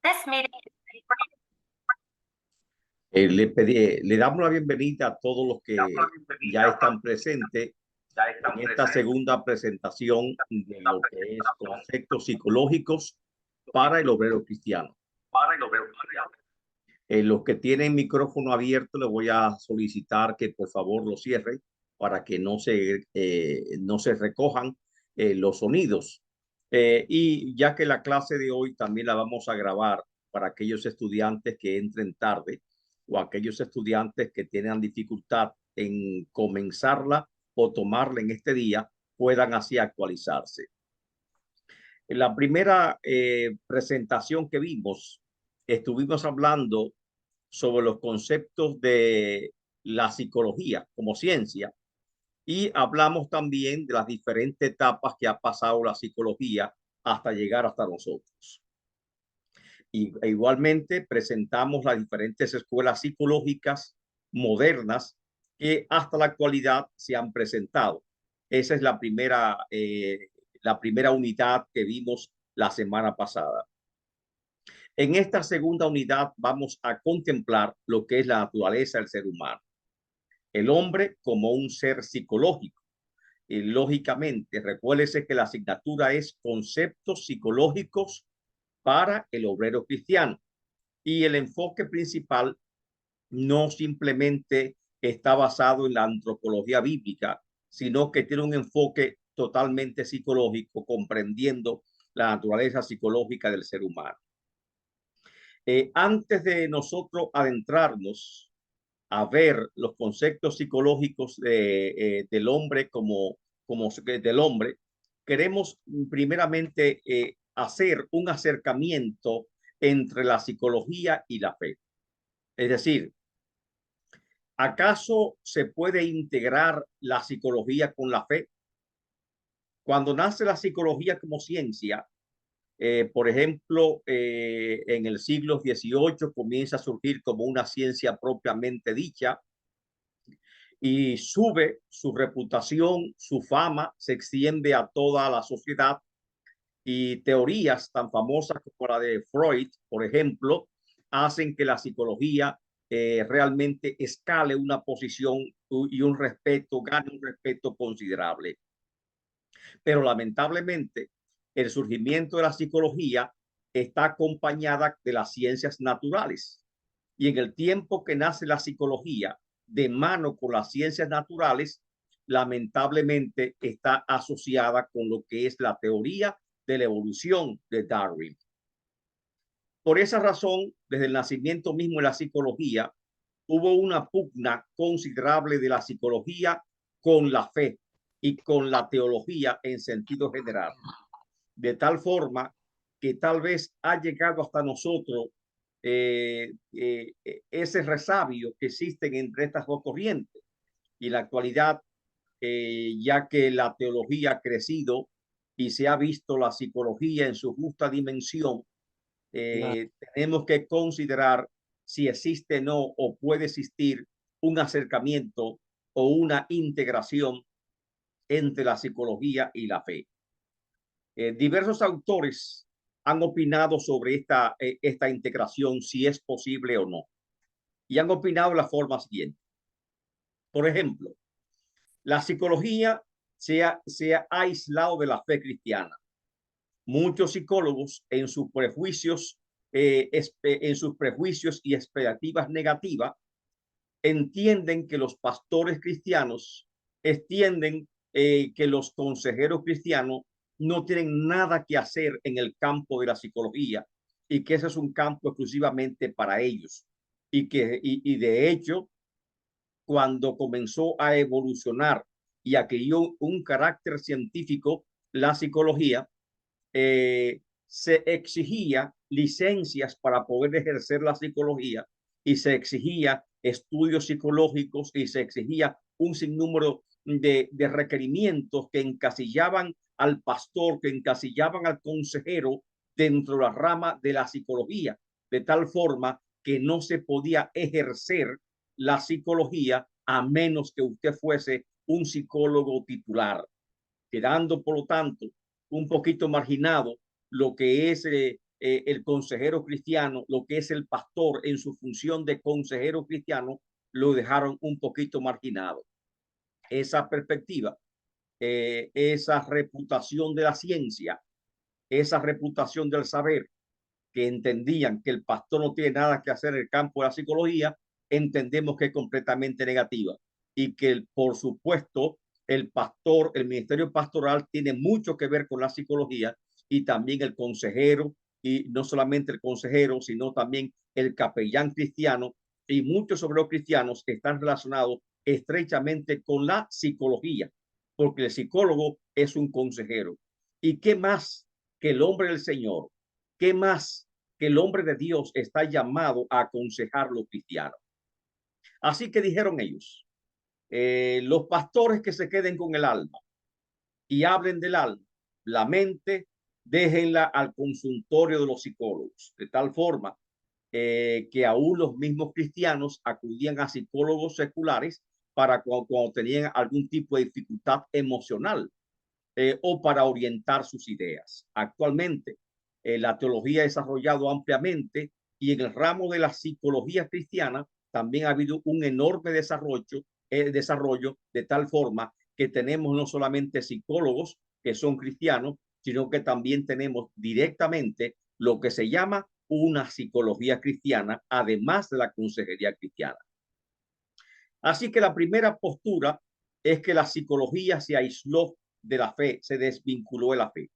This meeting is Le damos la bienvenida a todos los que ya están presentes en esta segunda presentación de lo que es conceptos psicológicos para el obrero cristiano. Los que tienen micrófono abierto, les voy a solicitar que por favor lo cierren para que no se recojan los sonidos. Y ya que la clase de hoy también la vamos a grabar para aquellos estudiantes que entren tarde o aquellos estudiantes que tengan dificultad en comenzarla o tomarla en este día, puedan así actualizarse. En la primera presentación que vimos, estuvimos hablando sobre los conceptos de la psicología como ciencia y hablamos también de las diferentes etapas que ha pasado la psicología hasta llegar hasta nosotros. Igualmente presentamos las diferentes escuelas psicológicas modernas que hasta la actualidad se han presentado. Esa es la primera unidad que vimos la semana pasada. En esta segunda unidad vamos a contemplar lo que es la naturaleza del ser humano. El hombre como un ser psicológico. Y lógicamente, recuérdese que la asignatura es conceptos psicológicos para el obrero cristiano. Y el enfoque principal no simplemente está basado en la antropología bíblica, sino que tiene un enfoque totalmente psicológico, comprendiendo la naturaleza psicológica del ser humano. Antes de nosotros adentrarnos a ver los conceptos psicológicos del hombre como del hombre, queremos primeramente hacer un acercamiento entre la psicología y la fe. Es decir, ¿acaso se puede integrar la psicología con la fe? Cuando nace la psicología como ciencia, por ejemplo, en el siglo XVIII comienza a surgir como una ciencia propiamente dicha y sube su reputación, su fama, se extiende a toda la sociedad y teorías tan famosas como la de Freud, por ejemplo, hacen que la psicología realmente escale una posición y un respeto, gane un respeto considerable. Pero lamentablemente, el surgimiento de la psicología está acompañada de las ciencias naturales. Y en el tiempo que nace la psicología de mano con las ciencias naturales, lamentablemente está asociada con lo que es la teoría de la evolución de Darwin. Por esa razón, desde el nacimiento mismo de la psicología, hubo una pugna considerable de la psicología con la fe y con la teología en sentido general, de tal forma que tal vez ha llegado hasta nosotros ese resabio que existen entre estas dos corrientes. Y en la actualidad, ya que la teología ha crecido y se ha visto la psicología en su justa dimensión, tenemos que considerar si existe no o puede existir un acercamiento o una integración entre la psicología y la fe. Diversos autores han opinado sobre esta integración, si es posible o no, y han opinado de la forma siguiente. Por ejemplo, la psicología se ha aislado de la fe cristiana. Muchos psicólogos en sus prejuicios y expectativas negativas entienden que los pastores cristianos entienden que los consejeros cristianos no tienen nada que hacer en el campo de la psicología y que ese es un campo exclusivamente para ellos y de hecho cuando comenzó a evolucionar y adquirió un carácter científico la psicología, se exigía licencias para poder ejercer la psicología y se exigía estudios psicológicos y se exigía un sinnúmero de requerimientos que encasillaban al pastor, que encasillaban al consejero dentro de la rama de la psicología, de tal forma que no se podía ejercer la psicología a menos que usted fuese un psicólogo titular, quedando por lo tanto un poquito marginado lo que es el consejero cristiano, lo que es el pastor en su función de consejero cristiano, lo dejaron un poquito marginado. Esa perspectiva, esa reputación de la ciencia, esa reputación del saber, que entendían que el pastor no tiene nada que hacer en el campo de la psicología, entendemos que es completamente negativa y que, por supuesto, el pastor, el ministerio pastoral tiene mucho que ver con la psicología y también el consejero, y no solamente el consejero, sino también el capellán cristiano y muchos obreros cristianos están relacionados estrechamente con la psicología, porque el psicólogo es un consejero. ¿Y qué más que el hombre del Señor? ¿Qué más que el hombre de Dios está llamado a aconsejar a los cristianos? Así que dijeron ellos, los pastores que se queden con el alma y hablen del alma, la mente, déjenla al consultorio de los psicólogos, de tal forma que aún los mismos cristianos acudían a psicólogos seculares para cuando tenían algún tipo de dificultad emocional o para orientar sus ideas. Actualmente, la teología ha desarrollado ampliamente y en el ramo de la psicología cristiana también ha habido un enorme desarrollo de tal forma que tenemos no solamente psicólogos que son cristianos, sino que también tenemos directamente lo que se llama una psicología cristiana, además de la consejería cristiana. Así que la primera postura es que la psicología se aisló de la fe, se desvinculó de la fe.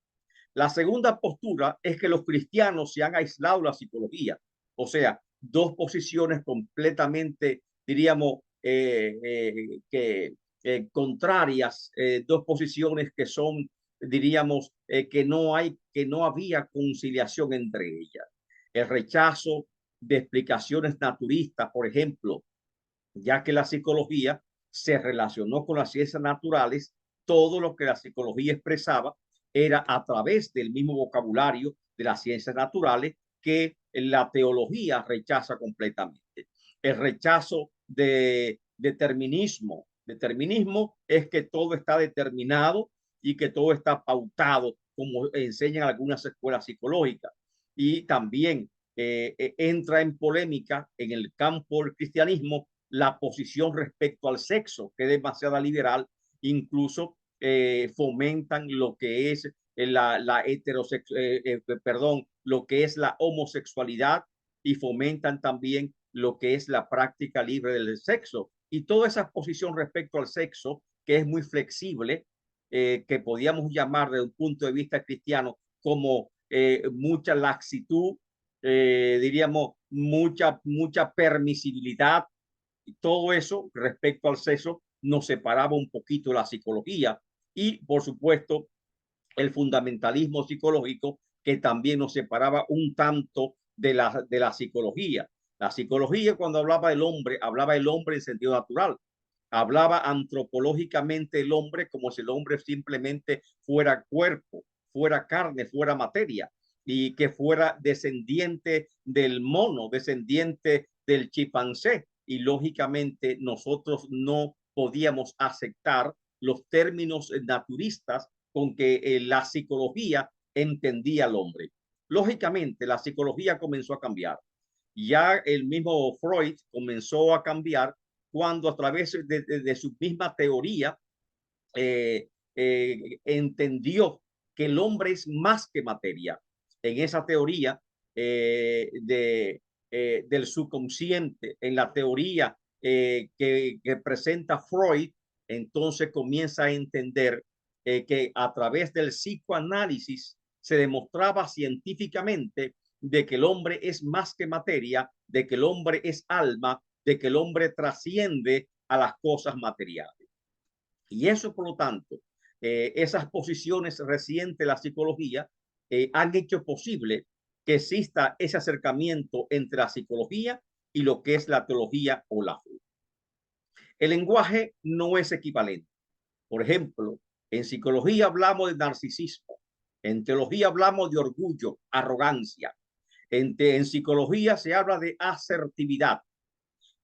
La segunda postura es que los cristianos se han aislado de la psicología, o sea, dos posiciones completamente, diríamos, contrarias, dos posiciones que son, diríamos, que no había conciliación entre ellas. El rechazo de explicaciones naturistas, por ejemplo, ya que la psicología se relacionó con las ciencias naturales, todo lo que la psicología expresaba era a través del mismo vocabulario de las ciencias naturales que la teología rechaza completamente. El rechazo de determinismo. Determinismo es que todo está determinado y que todo está pautado, como enseñan algunas escuelas psicológicas. Y también entra en polémica en el campo del cristianismo la posición respecto al sexo, que es demasiado liberal, incluso fomentan lo que es lo que es la homosexualidad y fomentan también lo que es la práctica libre del sexo. Y toda esa posición respecto al sexo, que es muy flexible, que podíamos llamar desde un punto de vista cristiano como mucha laxitud, diríamos mucha permisibilidad, y todo eso respecto al sexo nos separaba un poquito de la psicología y, por supuesto, el fundamentalismo psicológico que también nos separaba un tanto de la psicología. La psicología, cuando hablaba del hombre en sentido natural, hablaba antropológicamente el hombre como si el hombre simplemente fuera cuerpo, fuera carne, fuera materia y que fuera descendiente del mono, descendiente del chimpancé. Y lógicamente nosotros no podíamos aceptar los términos naturistas con que la psicología entendía al hombre. Lógicamente, la psicología comenzó a cambiar. Ya el mismo Freud comenzó a cambiar cuando a través de su misma teoría entendió que el hombre es más que materia. En esa teoría del subconsciente, en la teoría que presenta Freud, entonces comienza a entender que a través del psicoanálisis se demostraba científicamente de que el hombre es más que materia, de que el hombre es alma, de que el hombre trasciende a las cosas materiales. Y eso, por lo tanto, esas posiciones recientes de la psicología han hecho posible que exista ese acercamiento entre la psicología y lo que es la teología o la fe. El lenguaje no es equivalente. Por ejemplo, en psicología hablamos de narcisismo, en teología hablamos de orgullo, arrogancia, en psicología se habla de asertividad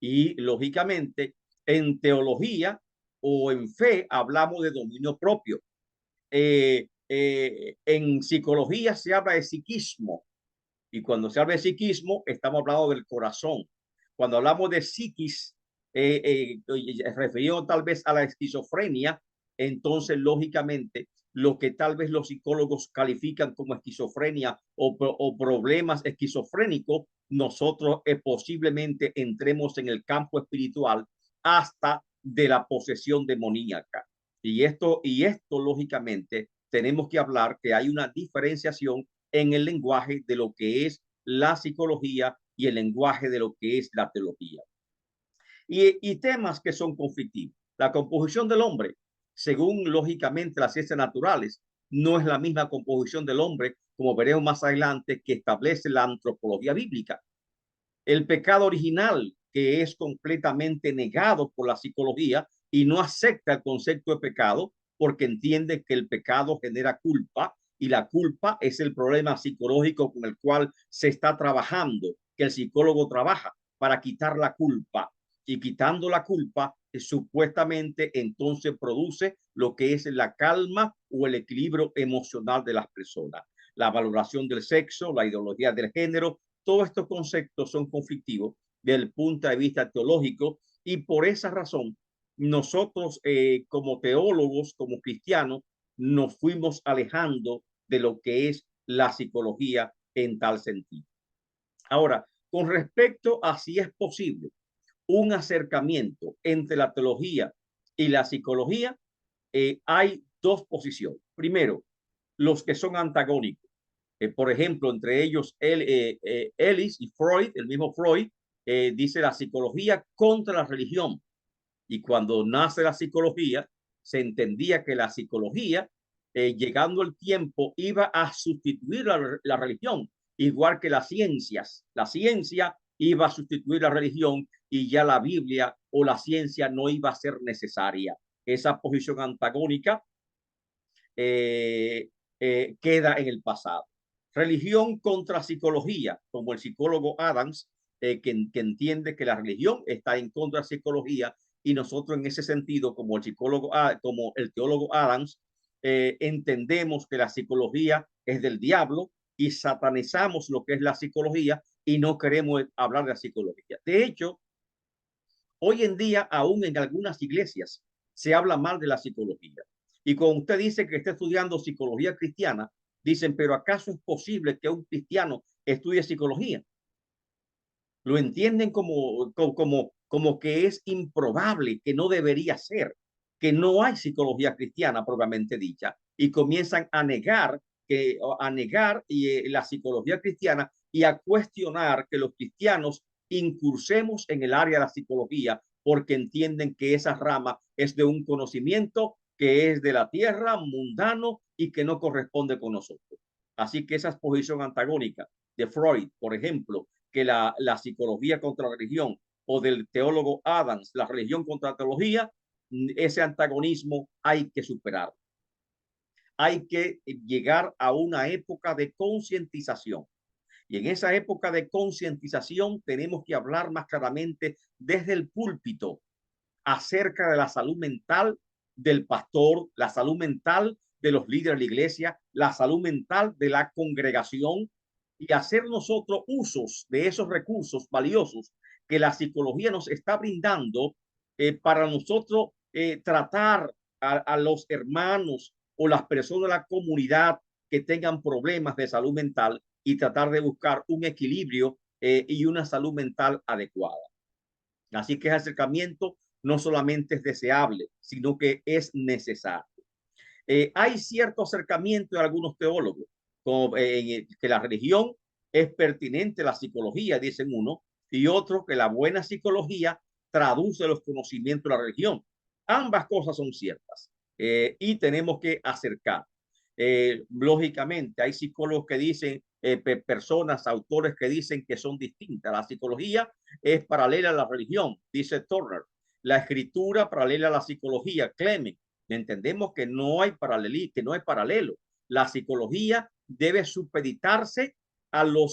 y, lógicamente, en teología o en fe hablamos de dominio propio. En psicología se habla de psiquismo Y cuando se habla de psiquismo, estamos hablando del corazón. Cuando hablamos de psiquis, referido tal vez a la esquizofrenia, entonces lógicamente lo que tal vez los psicólogos califican como esquizofrenia o problemas esquizofrénicos, nosotros posiblemente entremos en el campo espiritual hasta de la posesión demoníaca. Y esto lógicamente tenemos que hablar que hay una diferenciación en el lenguaje de lo que es la psicología y el lenguaje de lo que es la teología. Y temas que son conflictivos. La composición del hombre, según lógicamente las ciencias naturales, no es la misma composición del hombre, como veremos más adelante, que establece la antropología bíblica. El pecado original, que es completamente negado por la psicología y no acepta el concepto de pecado porque entiende que el pecado genera culpa y la culpa es el problema psicológico con el cual se está trabajando, que el psicólogo trabaja para quitar la culpa y quitando la culpa, supuestamente entonces produce lo que es la calma o el equilibrio emocional de las personas. La valoración del sexo, la ideología del género, todos estos conceptos son conflictivos desde el punto de vista teológico y por esa razón nosotros como teólogos, como cristianos, nos fuimos alejando de lo que es la psicología en tal sentido. Ahora, con respecto a si es posible un acercamiento entre la teología y la psicología, hay dos posiciones. Primero, los que son antagónicos. Por ejemplo, entre ellos Ellis y Freud, el mismo Freud, dice la psicología contra la religión. Y cuando nace la psicología, se entendía que la psicología, llegando el tiempo, iba a sustituir la religión, igual que las ciencias. La ciencia iba a sustituir la religión y ya la Biblia o la ciencia no iba a ser necesaria. Esa posición antagónica queda en el pasado. Religión contra psicología, como el psicólogo Adams, que entiende que la religión está en contra de psicología y nosotros en ese sentido, como el psicólogo, como el teólogo Adams, entendemos que la psicología es del diablo y satanizamos lo que es la psicología y no queremos hablar de la psicología. De hecho, hoy en día, aún en algunas iglesias, se habla mal de la psicología. Y cuando usted dice que está estudiando psicología cristiana, dicen, pero ¿acaso es posible que un cristiano estudie psicología? Lo entienden como que es improbable, que no debería ser, que no hay psicología cristiana propiamente dicha, y comienzan a negar la psicología cristiana y a cuestionar que los cristianos incursemos en el área de la psicología porque entienden que esa rama es de un conocimiento que es de la tierra, mundano y que no corresponde con nosotros. Así que esa posición antagónica de Freud, por ejemplo, que la psicología contra la religión, o del teólogo Adams, la religión contra la teología, ese antagonismo hay que superar. Hay que llegar a una época de concientización. Y en esa época de concientización tenemos que hablar más claramente desde el púlpito acerca de la salud mental del pastor, la salud mental de los líderes de la iglesia, la salud mental de la congregación y hacer nosotros usos de esos recursos valiosos que la psicología nos está brindando para nosotros tratar a los hermanos o las personas de la comunidad que tengan problemas de salud mental y tratar de buscar un equilibrio y una salud mental adecuada. Así que ese acercamiento no solamente es deseable, sino que es necesario. Hay cierto acercamiento de algunos teólogos, como, que la religión es pertinente a la psicología, dicen uno, y otro que la buena psicología traduce los conocimientos de la religión. Ambas cosas son ciertas y tenemos que acercar. Lógicamente, hay psicólogos que dicen, personas, autores que dicen que son distintas. La psicología es paralela a la religión, dice Turner. La escritura paralela a la psicología, Clement. Entendemos que no hay que no hay paralelo. La psicología debe supeditarse a lo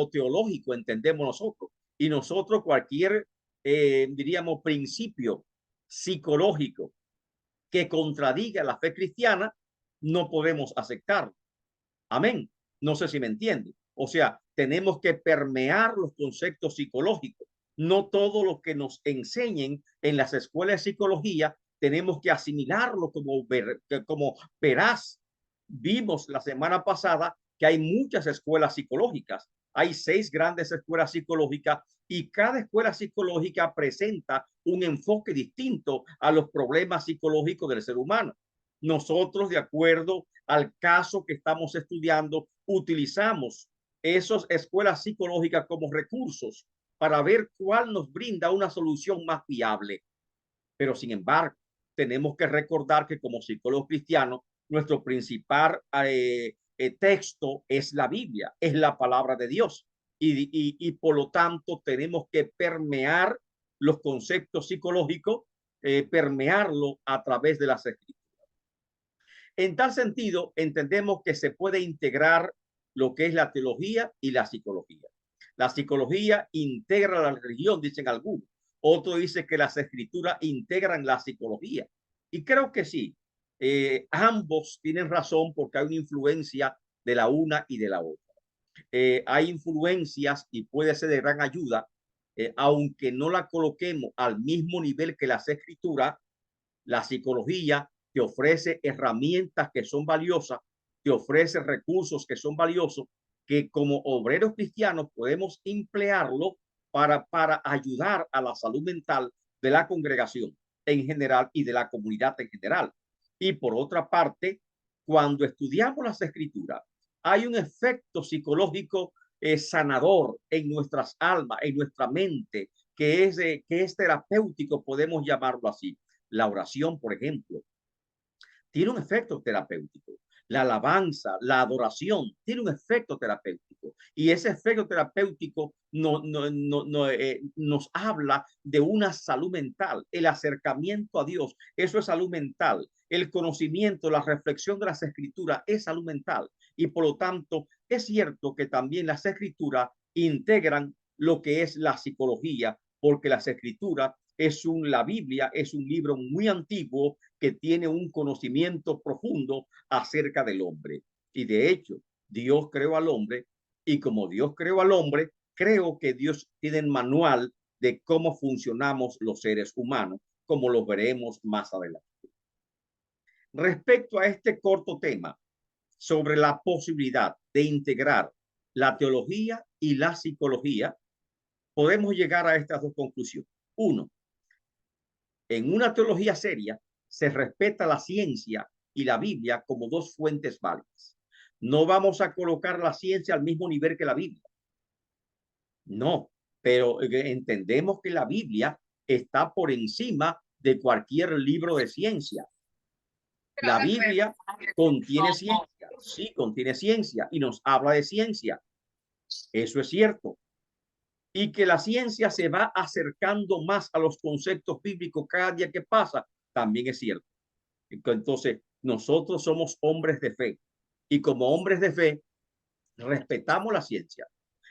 teológico, entendemos nosotros. Y nosotros cualquier, diríamos, principio psicológico que contradiga la fe cristiana, no podemos aceptarlo. Amén. No sé si me entiende. O sea, tenemos que permear los conceptos psicológicos. No todo lo que nos enseñen en las escuelas de psicología tenemos que asimilarlo como veraz. Vimos la semana pasada que hay muchas escuelas psicológicas. Hay 6 grandes escuelas psicológicas y cada escuela psicológica presenta un enfoque distinto a los problemas psicológicos del ser humano. Nosotros, de acuerdo al caso que estamos estudiando, utilizamos esas escuelas psicológicas como recursos para ver cuál nos brinda una solución más viable. Pero sin embargo, tenemos que recordar que como psicólogos cristianos, nuestro principal texto es la Biblia, es la palabra de Dios. Y por lo tanto tenemos que permear los conceptos psicológicos, permearlo a través de las escrituras. En tal sentido, entendemos que se puede integrar lo que es la teología y la psicología. La psicología integra la religión, dicen algunos. Otro dice que las escrituras integran la psicología. Y creo que sí. Ambos tienen razón porque hay una influencia de la una y de la otra. Hay influencias y puede ser de gran ayuda, aunque no la coloquemos al mismo nivel que las escrituras. La psicología te ofrece herramientas que son valiosas, te ofrece recursos que son valiosos, que como obreros cristianos podemos emplearlo para ayudar a la salud mental de la congregación en general y de la comunidad en general. Y por otra parte, cuando estudiamos las escrituras, hay un efecto psicológico sanador en nuestras almas, en nuestra mente, que es terapéutico, podemos llamarlo así. La oración, por ejemplo, tiene un efecto terapéutico. La alabanza, la adoración, tiene un efecto terapéutico. Y ese efecto terapéutico nos habla de una salud mental. El acercamiento a Dios, eso es salud mental. El conocimiento, la reflexión de las escrituras es salud mental. Y por lo tanto, es cierto que también las escrituras integran lo que es la psicología, porque las escrituras la Biblia es un libro muy antiguo que tiene un conocimiento profundo acerca del hombre. Y de hecho, Dios creó al hombre y como Dios creó al hombre, creo que Dios tiene el manual de cómo funcionamos los seres humanos, como lo veremos más adelante. Respecto a este corto tema sobre la posibilidad de integrar la teología y la psicología, podemos llegar a estas dos conclusiones. Uno, en una teología seria se respeta la ciencia y la Biblia como dos fuentes válidas. No vamos a colocar la ciencia al mismo nivel que la Biblia. No, pero entendemos que la Biblia está por encima de cualquier libro de ciencia. La Biblia contiene ciencia, sí, contiene ciencia y nos habla de ciencia. Eso es cierto. Y que la ciencia se va acercando más a los conceptos bíblicos cada día que pasa, también es cierto. Entonces, nosotros somos hombres de fe y como hombres de fe respetamos la ciencia.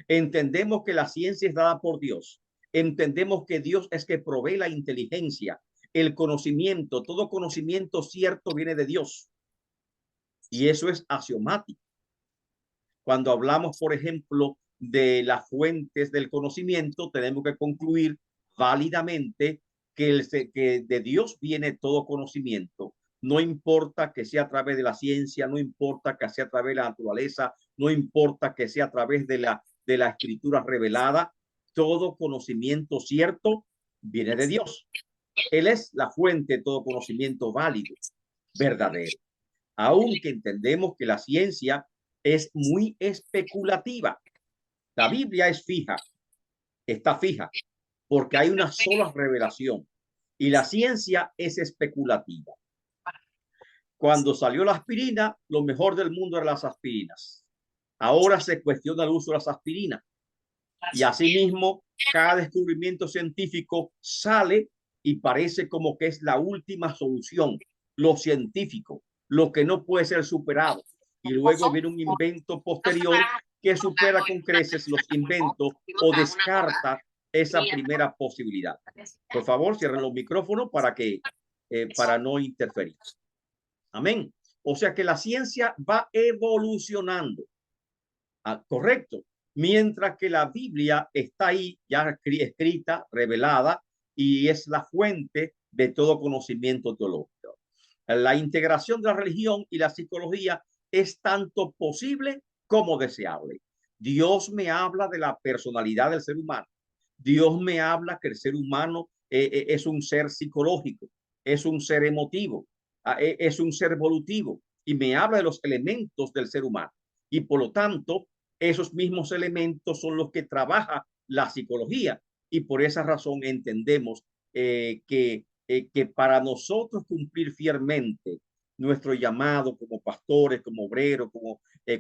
Entendemos que la ciencia es dada por Dios. Entendemos que Dios es que provee la inteligencia, el conocimiento. Todo conocimiento cierto viene de Dios. Y eso es axiomático. Cuando hablamos, por ejemplo, de las fuentes del conocimiento, tenemos que concluir válidamente que de Dios viene todo conocimiento. No importa que sea a través de la ciencia, no importa que sea a través de la naturaleza, no importa que sea a través de la escritura revelada, todo conocimiento cierto viene de Dios. Él es la fuente de todo conocimiento válido, verdadero. Aunque entendemos que la ciencia es muy especulativa. La Biblia es fija, está fija, porque hay una sola revelación y la ciencia es especulativa. Cuando salió la aspirina, lo mejor del mundo eran las aspirinas. Ahora se cuestiona el uso de las aspirinas. Y asimismo, cada descubrimiento científico sale y parece como que es la última solución, lo científico, lo que no puede ser superado. Y luego viene un invento posterior que supera con creces los inventos o descarta esa primera posibilidad. Por favor, cierren los micrófonos para no interferir. Amén. O sea que la ciencia va evolucionando. Correcto. Mientras que la Biblia está ahí ya escrita, revelada, y es la fuente de todo conocimiento teológico. La integración de la religión y la psicología es tanto posible como deseable. Dios me habla de la personalidad del ser humano. Dios me habla que el ser humano es un ser psicológico, es un ser emotivo, es un ser evolutivo, y me habla de los elementos del ser humano. Y por lo tanto, esos mismos elementos son los que trabaja la psicología. Y por esa razón entendemos que para nosotros cumplir fielmente nuestro llamado como pastores, como obreros,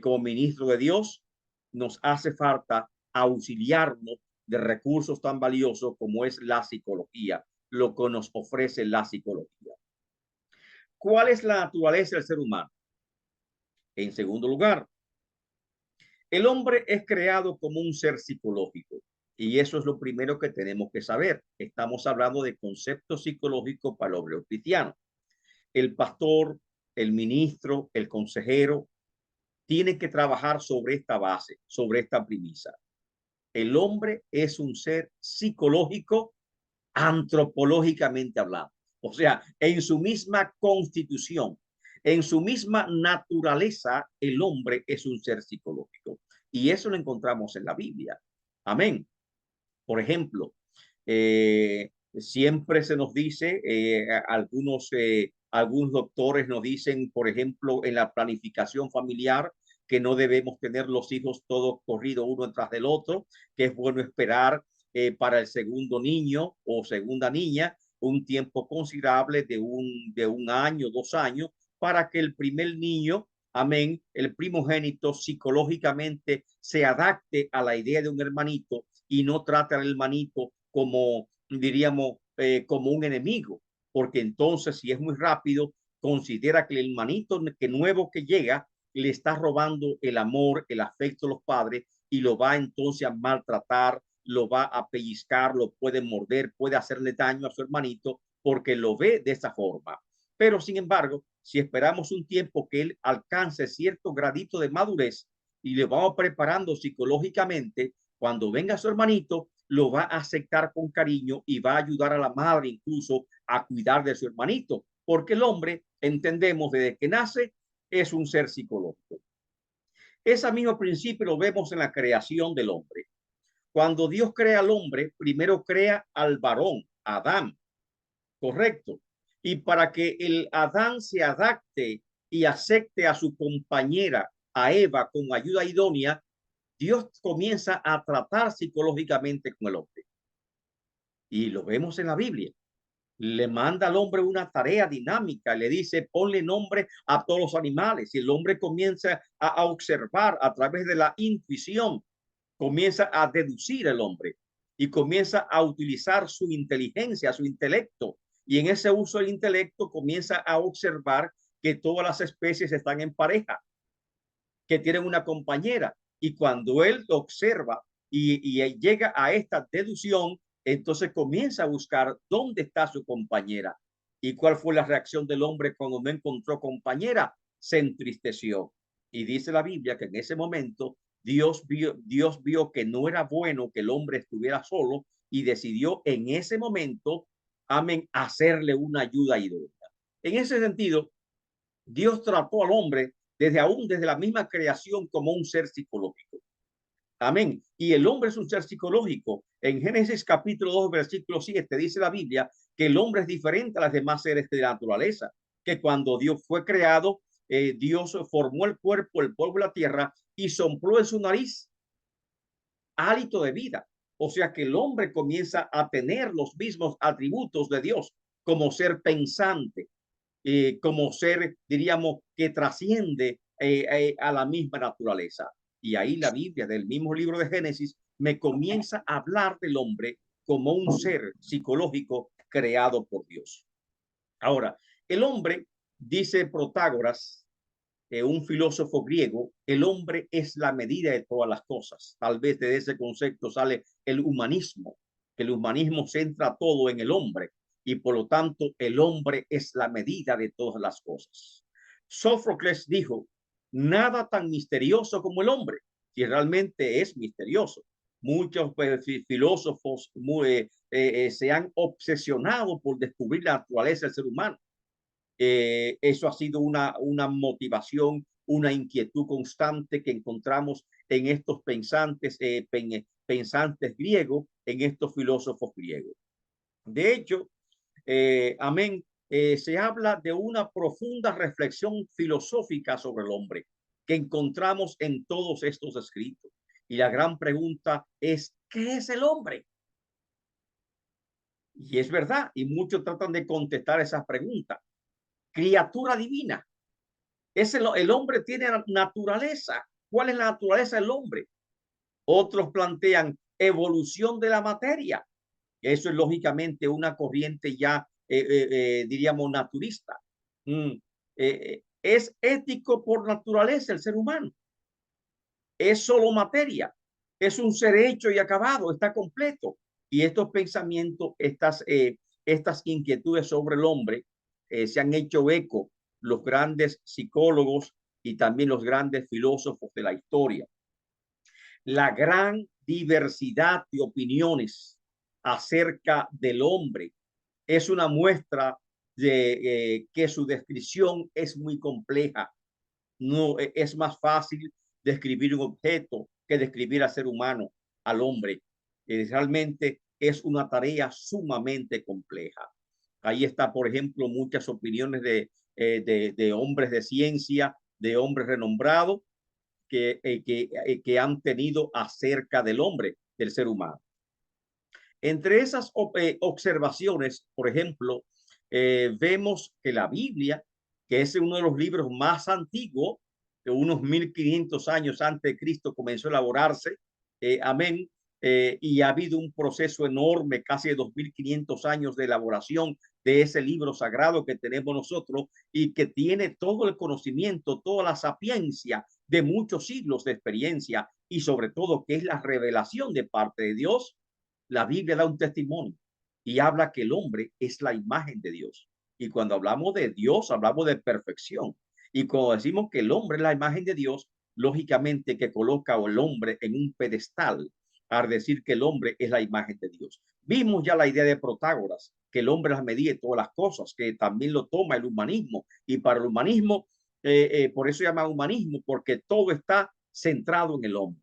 como ministros de Dios, nos hace falta auxiliarnos de recursos tan valiosos como es la psicología, lo que nos ofrece la psicología. ¿Cuál es la naturaleza del ser humano? En segundo lugar, el hombre es creado como un ser psicológico, y eso es lo primero que tenemos que saber. Estamos hablando de conceptos psicológicos para el obrero cristiano. El pastor, el ministro, el consejero, tiene que trabajar sobre esta base, sobre esta premisa. El hombre es un ser psicológico, antropológicamente hablando. O sea, en su misma constitución, en su misma naturaleza, el hombre es un ser psicológico. Y eso lo encontramos en la Biblia. Amén. Por ejemplo, siempre se nos dice, algunos doctores nos dicen, por ejemplo, en la planificación familiar, que no debemos tener los hijos todos corridos uno tras del otro, que es bueno esperar para el segundo niño o segunda niña un tiempo considerable de un año, 2 años, para que el primer niño, amén, el primogénito psicológicamente se adapte a la idea de un hermanito y no trate al hermanito como, diríamos, como un enemigo, porque entonces si es muy rápido, considera que el hermanito que nuevo que llega le está robando el amor, el afecto de los padres, y lo va entonces a maltratar, lo va a pellizcar, lo puede morder, puede hacerle daño a su hermanito porque lo ve de esa forma. Pero sin embargo, si esperamos un tiempo que él alcance cierto gradito de madurez y le vamos preparando psicológicamente, cuando venga su hermanito, lo va a aceptar con cariño y va a ayudar a la madre incluso a cuidar de su hermanito, porque el hombre, entendemos, desde que nace, es un ser psicológico. Ese mismo principio lo vemos en la creación del hombre. Cuando Dios crea al hombre, primero crea al varón, Adán, correcto. Y para que el Adán se adapte y acepte a su compañera, a Eva, con ayuda idónea, Dios comienza a tratar psicológicamente con el hombre. Y lo vemos en la Biblia. Le manda al hombre una tarea dinámica, le dice, ponle nombre a todos los animales. Y el hombre comienza a observar a través de la intuición, comienza a deducir el hombre y comienza a utilizar su inteligencia, su intelecto. Y en ese uso del intelecto comienza a observar que todas las especies están en pareja, que tienen una compañera. Y cuando él observa y llega a esta deducción, entonces comienza a buscar dónde está su compañera. ¿Y cuál fue la reacción del hombre cuando no encontró compañera? Se entristeció. Y dice la Biblia que en ese momento Dios vio que no era bueno que el hombre estuviera solo y decidió en ese momento, amén, hacerle una ayuda idónea. En ese sentido, Dios trató al hombre desde la misma creación como un ser psicológico. Amén. Y el hombre es un ser psicológico. En Génesis capítulo 2, versículo 7, dice la Biblia que el hombre es diferente a las demás seres de la naturaleza, que cuando Dios fue creado, Dios formó el cuerpo, el polvo de la tierra, y sopló en su nariz hálito de vida. O sea que el hombre comienza a tener los mismos atributos de Dios como ser pensante, como ser, diríamos, que trasciende a la misma naturaleza. Y ahí la Biblia, del mismo libro de Génesis, me comienza a hablar del hombre como un ser psicológico creado por Dios. Ahora, el hombre, dice Protágoras, un filósofo griego, el hombre es la medida de todas las cosas. Tal vez de ese concepto sale el humanismo, que el humanismo centra todo en el hombre y por lo tanto el hombre es la medida de todas las cosas. Sófocles dijo, nada tan misterioso como el hombre. si realmente es misterioso. Muchos filósofos se han obsesionado por descubrir la naturaleza del ser humano. Eso ha sido una motivación, una inquietud constante que encontramos en estos pensantes griegos, en estos filósofos griegos. De hecho, amén, se habla de una profunda reflexión filosófica sobre el hombre que encontramos en todos estos escritos. Y la gran pregunta es, ¿qué es el hombre? Y es verdad, y muchos tratan de contestar esas preguntas. Criatura divina. El hombre tiene naturaleza. ¿Cuál es la naturaleza del hombre? Otros plantean evolución de la materia. Eso es lógicamente una corriente ya, diríamos, naturista. Es ético por naturaleza el ser humano. Es solo materia. Es un ser hecho y acabado, está completo. Y estos pensamientos, estas inquietudes sobre el hombre se han hecho eco los grandes psicólogos y también los grandes filósofos de la historia. La gran diversidad de opiniones acerca del hombre es una muestra de que su descripción es muy compleja. No es más fácil describir un objeto que describir al ser humano, al hombre. Realmente es una tarea sumamente compleja. Ahí está, por ejemplo, muchas opiniones de hombres de ciencia, de hombres renombrados que han tenido acerca del hombre, del ser humano. Entre esas observaciones, por ejemplo, vemos que la Biblia, que es uno de los libros más antiguos, de unos 1500 años antes de Cristo comenzó a elaborarse, amén, y ha habido un proceso enorme, casi de 2500 años de elaboración de ese libro sagrado que tenemos nosotros y que tiene todo el conocimiento, toda la sapiencia de muchos siglos de experiencia y sobre todo que es la revelación de parte de Dios. La Biblia da un testimonio y habla que el hombre es la imagen de Dios. Y cuando hablamos de Dios, hablamos de perfección. Y cuando decimos que el hombre es la imagen de Dios, lógicamente que coloca al hombre en un pedestal al decir que el hombre es la imagen de Dios. Vimos ya la idea de Protágoras, que el hombre las medía todas las cosas, que también lo toma el humanismo. Y para el humanismo, por eso se llama humanismo, porque todo está centrado en el hombre.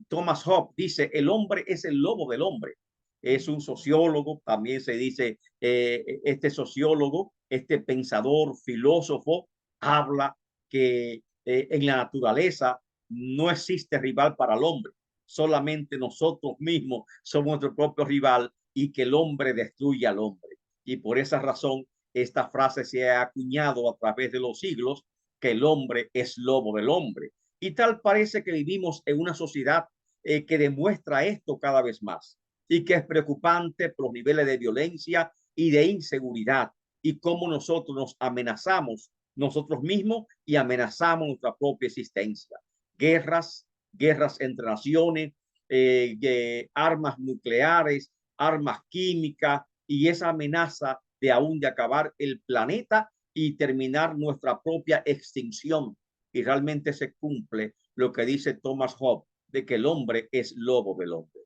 Thomas Hobbes dice, el hombre es el lobo del hombre. Es un sociólogo, también se dice, este sociólogo, este pensador, filósofo, habla que en la naturaleza no existe rival para el hombre, solamente nosotros mismos somos nuestro propio rival y que el hombre destruye al hombre. Y por esa razón, esta frase se ha acuñado a través de los siglos, que el hombre es lobo del hombre. Y tal parece que vivimos en una sociedad que demuestra esto cada vez más y que es preocupante por los niveles de violencia y de inseguridad y cómo nosotros nos amenazamos nosotros mismos y amenazamos nuestra propia existencia. Guerras entre naciones, armas nucleares, armas químicas y esa amenaza de aún de acabar el planeta y terminar nuestra propia extinción. Y realmente se cumple lo que dice Thomas Hobbes, de que el hombre es lobo del hombre.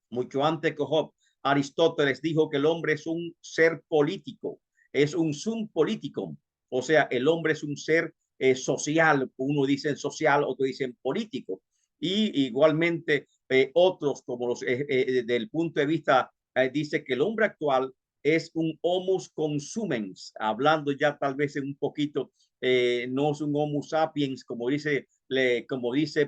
Mucho antes que Hobbes, Aristóteles dijo que el hombre es un ser político, es un sum politicum, o sea, el hombre es un ser social, uno dice social, otro dice político. Y igualmente otros, como los, del punto de vista, dice que el hombre actual es un homus consumens, hablando ya tal vez un poquito, no es un homo sapiens, como dice,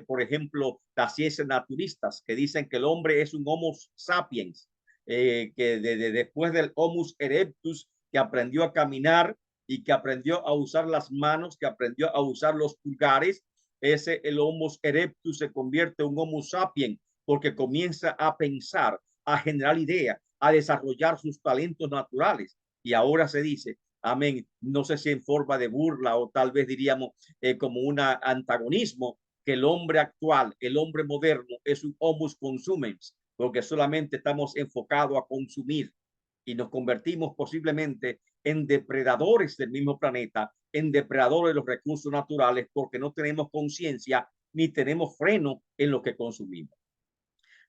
por ejemplo, las ciencias naturistas, que dicen que el hombre es un homo sapiens, que después del homus erectus, que aprendió a caminar y que aprendió a usar las manos, que aprendió a usar los pulgares, el homo erectus se convierte en un homo sapiens, porque comienza a pensar, a generar ideas, a desarrollar sus talentos naturales. Y ahora se dice, amén, no sé si en forma de burla o tal vez diríamos como un antagonismo, que el hombre actual, el hombre moderno es un homus consumens, porque solamente estamos enfocados a consumir y nos convertimos posiblemente en depredadores del mismo planeta, en depredadores de los recursos naturales, porque no tenemos conciencia ni tenemos freno en lo que consumimos.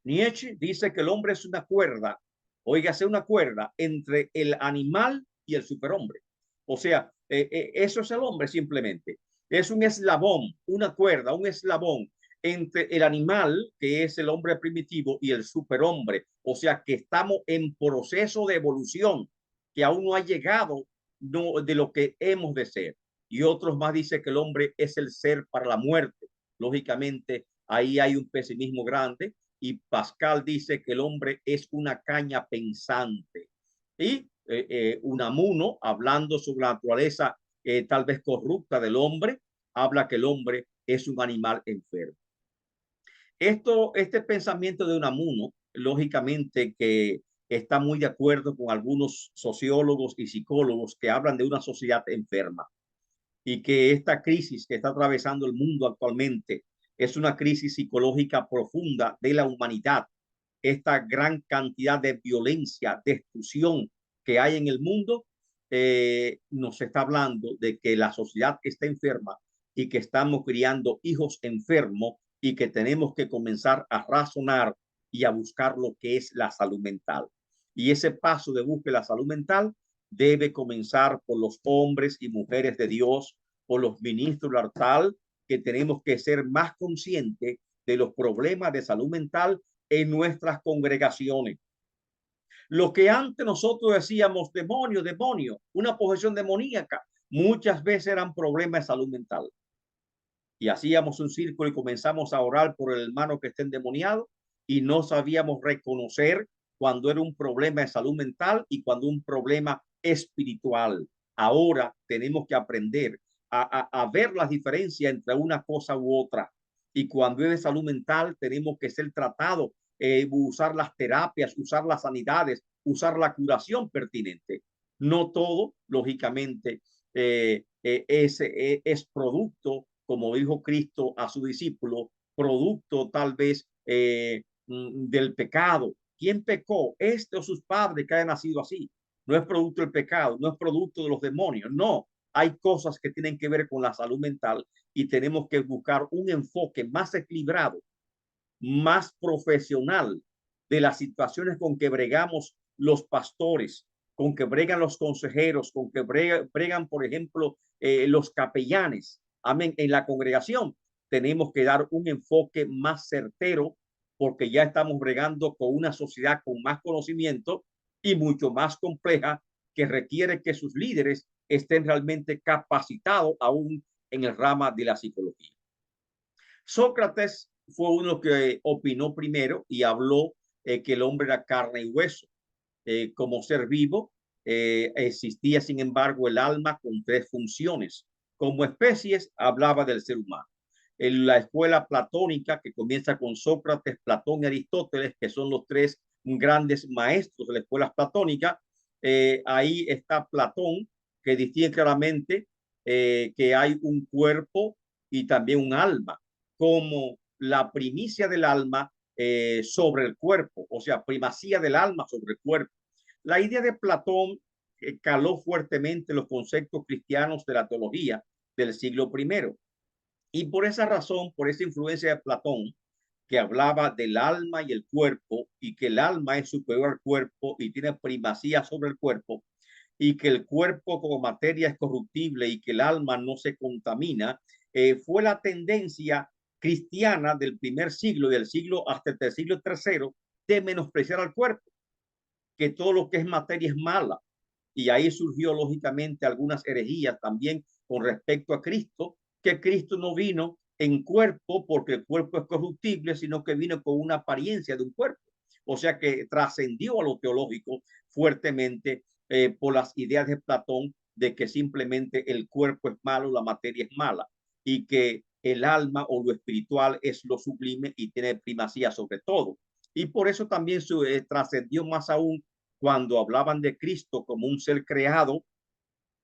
Nietzsche dice que el hombre es una cuerda, óigase, una cuerda entre el animal y el superhombre. O sea, eso es el hombre simplemente. Es un eslabón, una cuerda, un eslabón entre el animal, que es el hombre primitivo, y el superhombre. O sea, que estamos en proceso de evolución, que aún no ha llegado de lo que hemos de ser. Y otros más dicen que el hombre es el ser para la muerte. Lógicamente, ahí hay un pesimismo grande, y Pascal dice que el hombre es una caña pensante. Y Unamuno, hablando sobre la naturaleza tal vez corrupta del hombre, habla que el hombre es un animal enfermo. Este pensamiento de Unamuno, lógicamente que está muy de acuerdo con algunos sociólogos y psicólogos que hablan de una sociedad enferma, y que esta crisis que está atravesando el mundo actualmente es una crisis psicológica profunda de la humanidad. Esta gran cantidad de violencia, destrucción que hay en el mundo, nos está hablando de que la sociedad está enferma y que estamos criando hijos enfermos, y que tenemos que comenzar a razonar y a buscar lo que es la salud mental. Y ese paso de búsqueda de la salud mental debe comenzar por los hombres y mujeres de Dios, por los ministros del altar, que tenemos que ser más conscientes de los problemas de salud mental en nuestras congregaciones. Lo que antes nosotros decíamos demonio, demonio, una posesión demoníaca, muchas veces eran problemas de salud mental. Y hacíamos un círculo y comenzamos a orar por el hermano que esté endemoniado, y no sabíamos reconocer cuando era un problema de salud mental y cuando un problema espiritual. Ahora tenemos que aprender a ver las diferencias entre una cosa u otra. Y cuando es de salud mental, tenemos que ser tratados, usar las terapias, usar las sanidades, usar la curación pertinente. No todo, lógicamente, es producto, como dijo Cristo a su discípulo, producto tal vez del pecado. ¿Quién pecó? Este o sus padres que hayan nacido así. No es producto del pecado, no es producto de los demonios, no. Hay cosas que tienen que ver con la salud mental, y tenemos que buscar un enfoque más equilibrado, más profesional de las situaciones con que bregamos los pastores, con que bregan los consejeros, con que bregan, por ejemplo, los capellanes. Amén. En la congregación tenemos que dar un enfoque más certero, porque ya estamos bregando con una sociedad con más conocimiento y mucho más compleja, que requiere que sus líderes estén realmente capacitados aún en el rama de la psicología. Sócrates fue uno que opinó primero y habló que el hombre era carne y hueso. Como ser vivo, existía, sin embargo, el alma con tres funciones. Como especies, hablaba del ser humano. En la escuela platónica, que comienza con Sócrates, Platón y Aristóteles, que son los tres grandes maestros de la escuela platónica, ahí está Platón, que distingue claramente que hay un cuerpo y también un alma, como la primicia del alma sobre el cuerpo, o sea, primacía del alma sobre el cuerpo. La idea de Platón caló fuertemente los conceptos cristianos de la teología del siglo I. Y por esa razón, por esa influencia de Platón, que hablaba del alma y el cuerpo, y que el alma es superior al cuerpo y tiene primacía sobre el cuerpo, y que el cuerpo como materia es corruptible y que el alma no se contamina, fue la tendencia cristiana del primer siglo y del siglo hasta el siglo III, de menospreciar al cuerpo, que todo lo que es materia es mala. Y ahí surgió lógicamente algunas herejías también con respecto a Cristo, que Cristo no vino en cuerpo porque el cuerpo es corruptible, sino que vino con una apariencia de un cuerpo. O sea que trascendió a lo teológico fuertemente por las ideas de Platón de que simplemente el cuerpo es malo, la materia es mala, y que el alma o lo espiritual es lo sublime y tiene primacía sobre todo. Y por eso también trascendió más aún cuando hablaban de Cristo como un ser creado,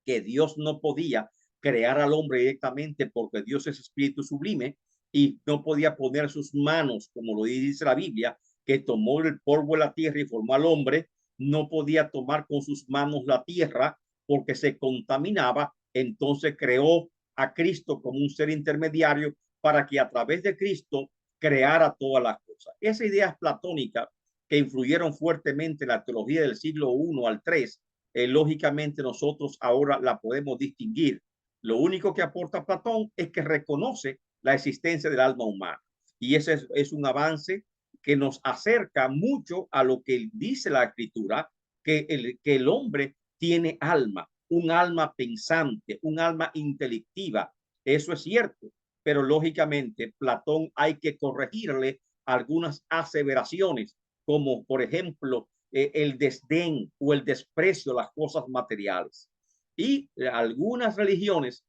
que Dios no podía crear al hombre directamente porque Dios es espíritu sublime y no podía poner sus manos, como lo dice la Biblia, que tomó el polvo de la tierra y formó al hombre. No podía tomar con sus manos la tierra porque se contaminaba. Entonces creó a Cristo como un ser intermediario para que a través de Cristo creara todas las cosas. Esas ideas platónicas que influyeron fuertemente en la teología del siglo I al III, lógicamente nosotros ahora la podemos distinguir. Lo único que aporta Platón es que reconoce la existencia del alma humana. Y ese es un avance que nos acerca mucho a lo que dice la escritura, que el hombre tiene alma, un alma pensante, un alma intelectiva. Eso es cierto, pero lógicamente Platón hay que corregirle algunas aseveraciones, como por ejemplo el desdén o el desprecio a las cosas materiales. Y algunas religiones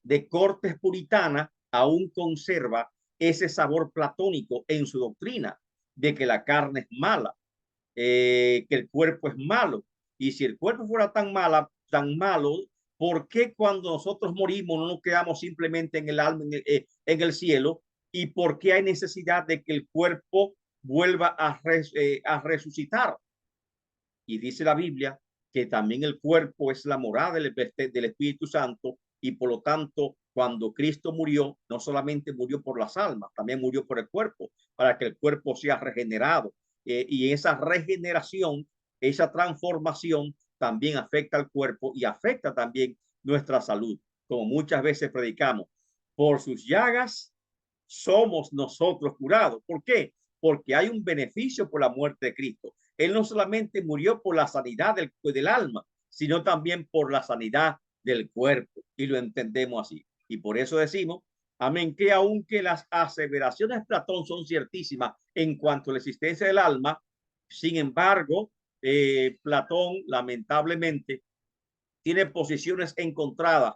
de cortes puritana aún conserva ese sabor platónico en su doctrina de que la carne es mala, que el cuerpo es malo. Y si el cuerpo fuera tan malo, ¿por qué cuando nosotros morimos no nos quedamos simplemente en el alma, en el cielo? ¿Y por qué hay necesidad de que el cuerpo vuelva a resucitar? Y dice la Biblia que también el cuerpo es la morada del Espíritu Santo, y por lo tanto, cuando Cristo murió, no solamente murió por las almas, también murió por el cuerpo, para que el cuerpo sea regenerado. Y esa regeneración, esa transformación también afecta al cuerpo y afecta también nuestra salud. Como muchas veces predicamos, por sus llagas somos nosotros curados. ¿Por qué? Porque hay un beneficio por la muerte de Cristo. Él no solamente murió por la sanidad del alma, sino también por la sanidad del cuerpo. Y lo entendemos así. Y por eso decimos, amén, que aunque las aseveraciones de Platón son ciertísimas en cuanto a la existencia del alma, sin embargo, Platón lamentablemente tiene posiciones encontradas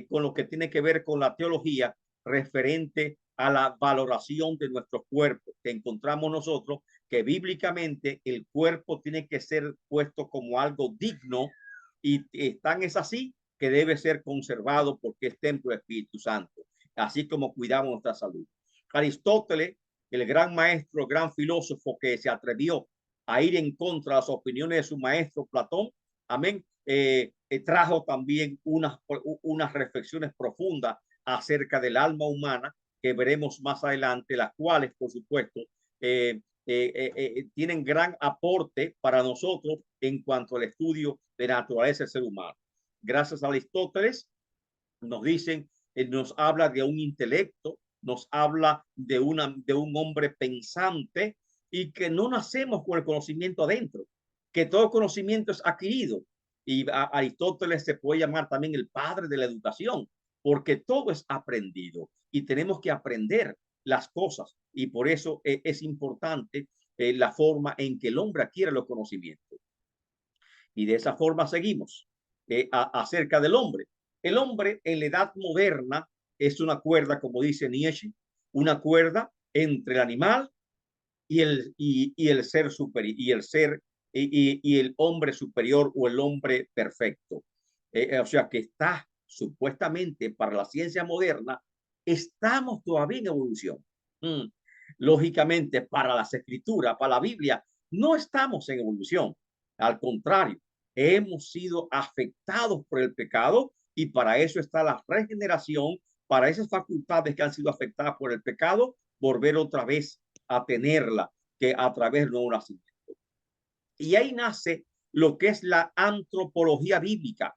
con lo que tiene que ver con la teología referente a la valoración de nuestros cuerpos, que encontramos nosotros que bíblicamente el cuerpo tiene que ser puesto como algo digno, y tan es así que debe ser conservado porque es templo del Espíritu Santo, así como cuidamos nuestra salud. Aristóteles, el gran maestro, el gran filósofo que se atrevió a ir en contra de las opiniones de su maestro Platón, amén, trajo también unas reflexiones profundas acerca del alma humana que veremos más adelante, las cuales, por supuesto, tienen gran aporte para nosotros en cuanto al estudio de la naturaleza del ser humano. Gracias a Aristóteles, nos dicen, nos habla de un intelecto, nos habla de un hombre pensante, y que no nacemos con el conocimiento adentro, que todo conocimiento es adquirido. Y a Aristóteles se puede llamar también el padre de la educación, porque todo es aprendido y tenemos que aprender las cosas, y por eso es importante la forma en que el hombre adquiere los conocimientos. Y de esa forma seguimos acerca del hombre. El hombre en la edad moderna es una cuerda, como dice Nietzsche, una cuerda entre el animal y el ser superior, y el hombre superior o el hombre perfecto. O sea que está supuestamente para la ciencia moderna, estamos todavía en evolución. Lógicamente, para las escrituras, para la Biblia, no estamos en evolución. Al contrario, hemos sido afectados por el pecado, y para eso está la regeneración, para esas facultades que han sido afectadas por el pecado, volver otra vez a tenerla, que a través del nuevo nacimiento. Y ahí nace lo que es la antropología bíblica.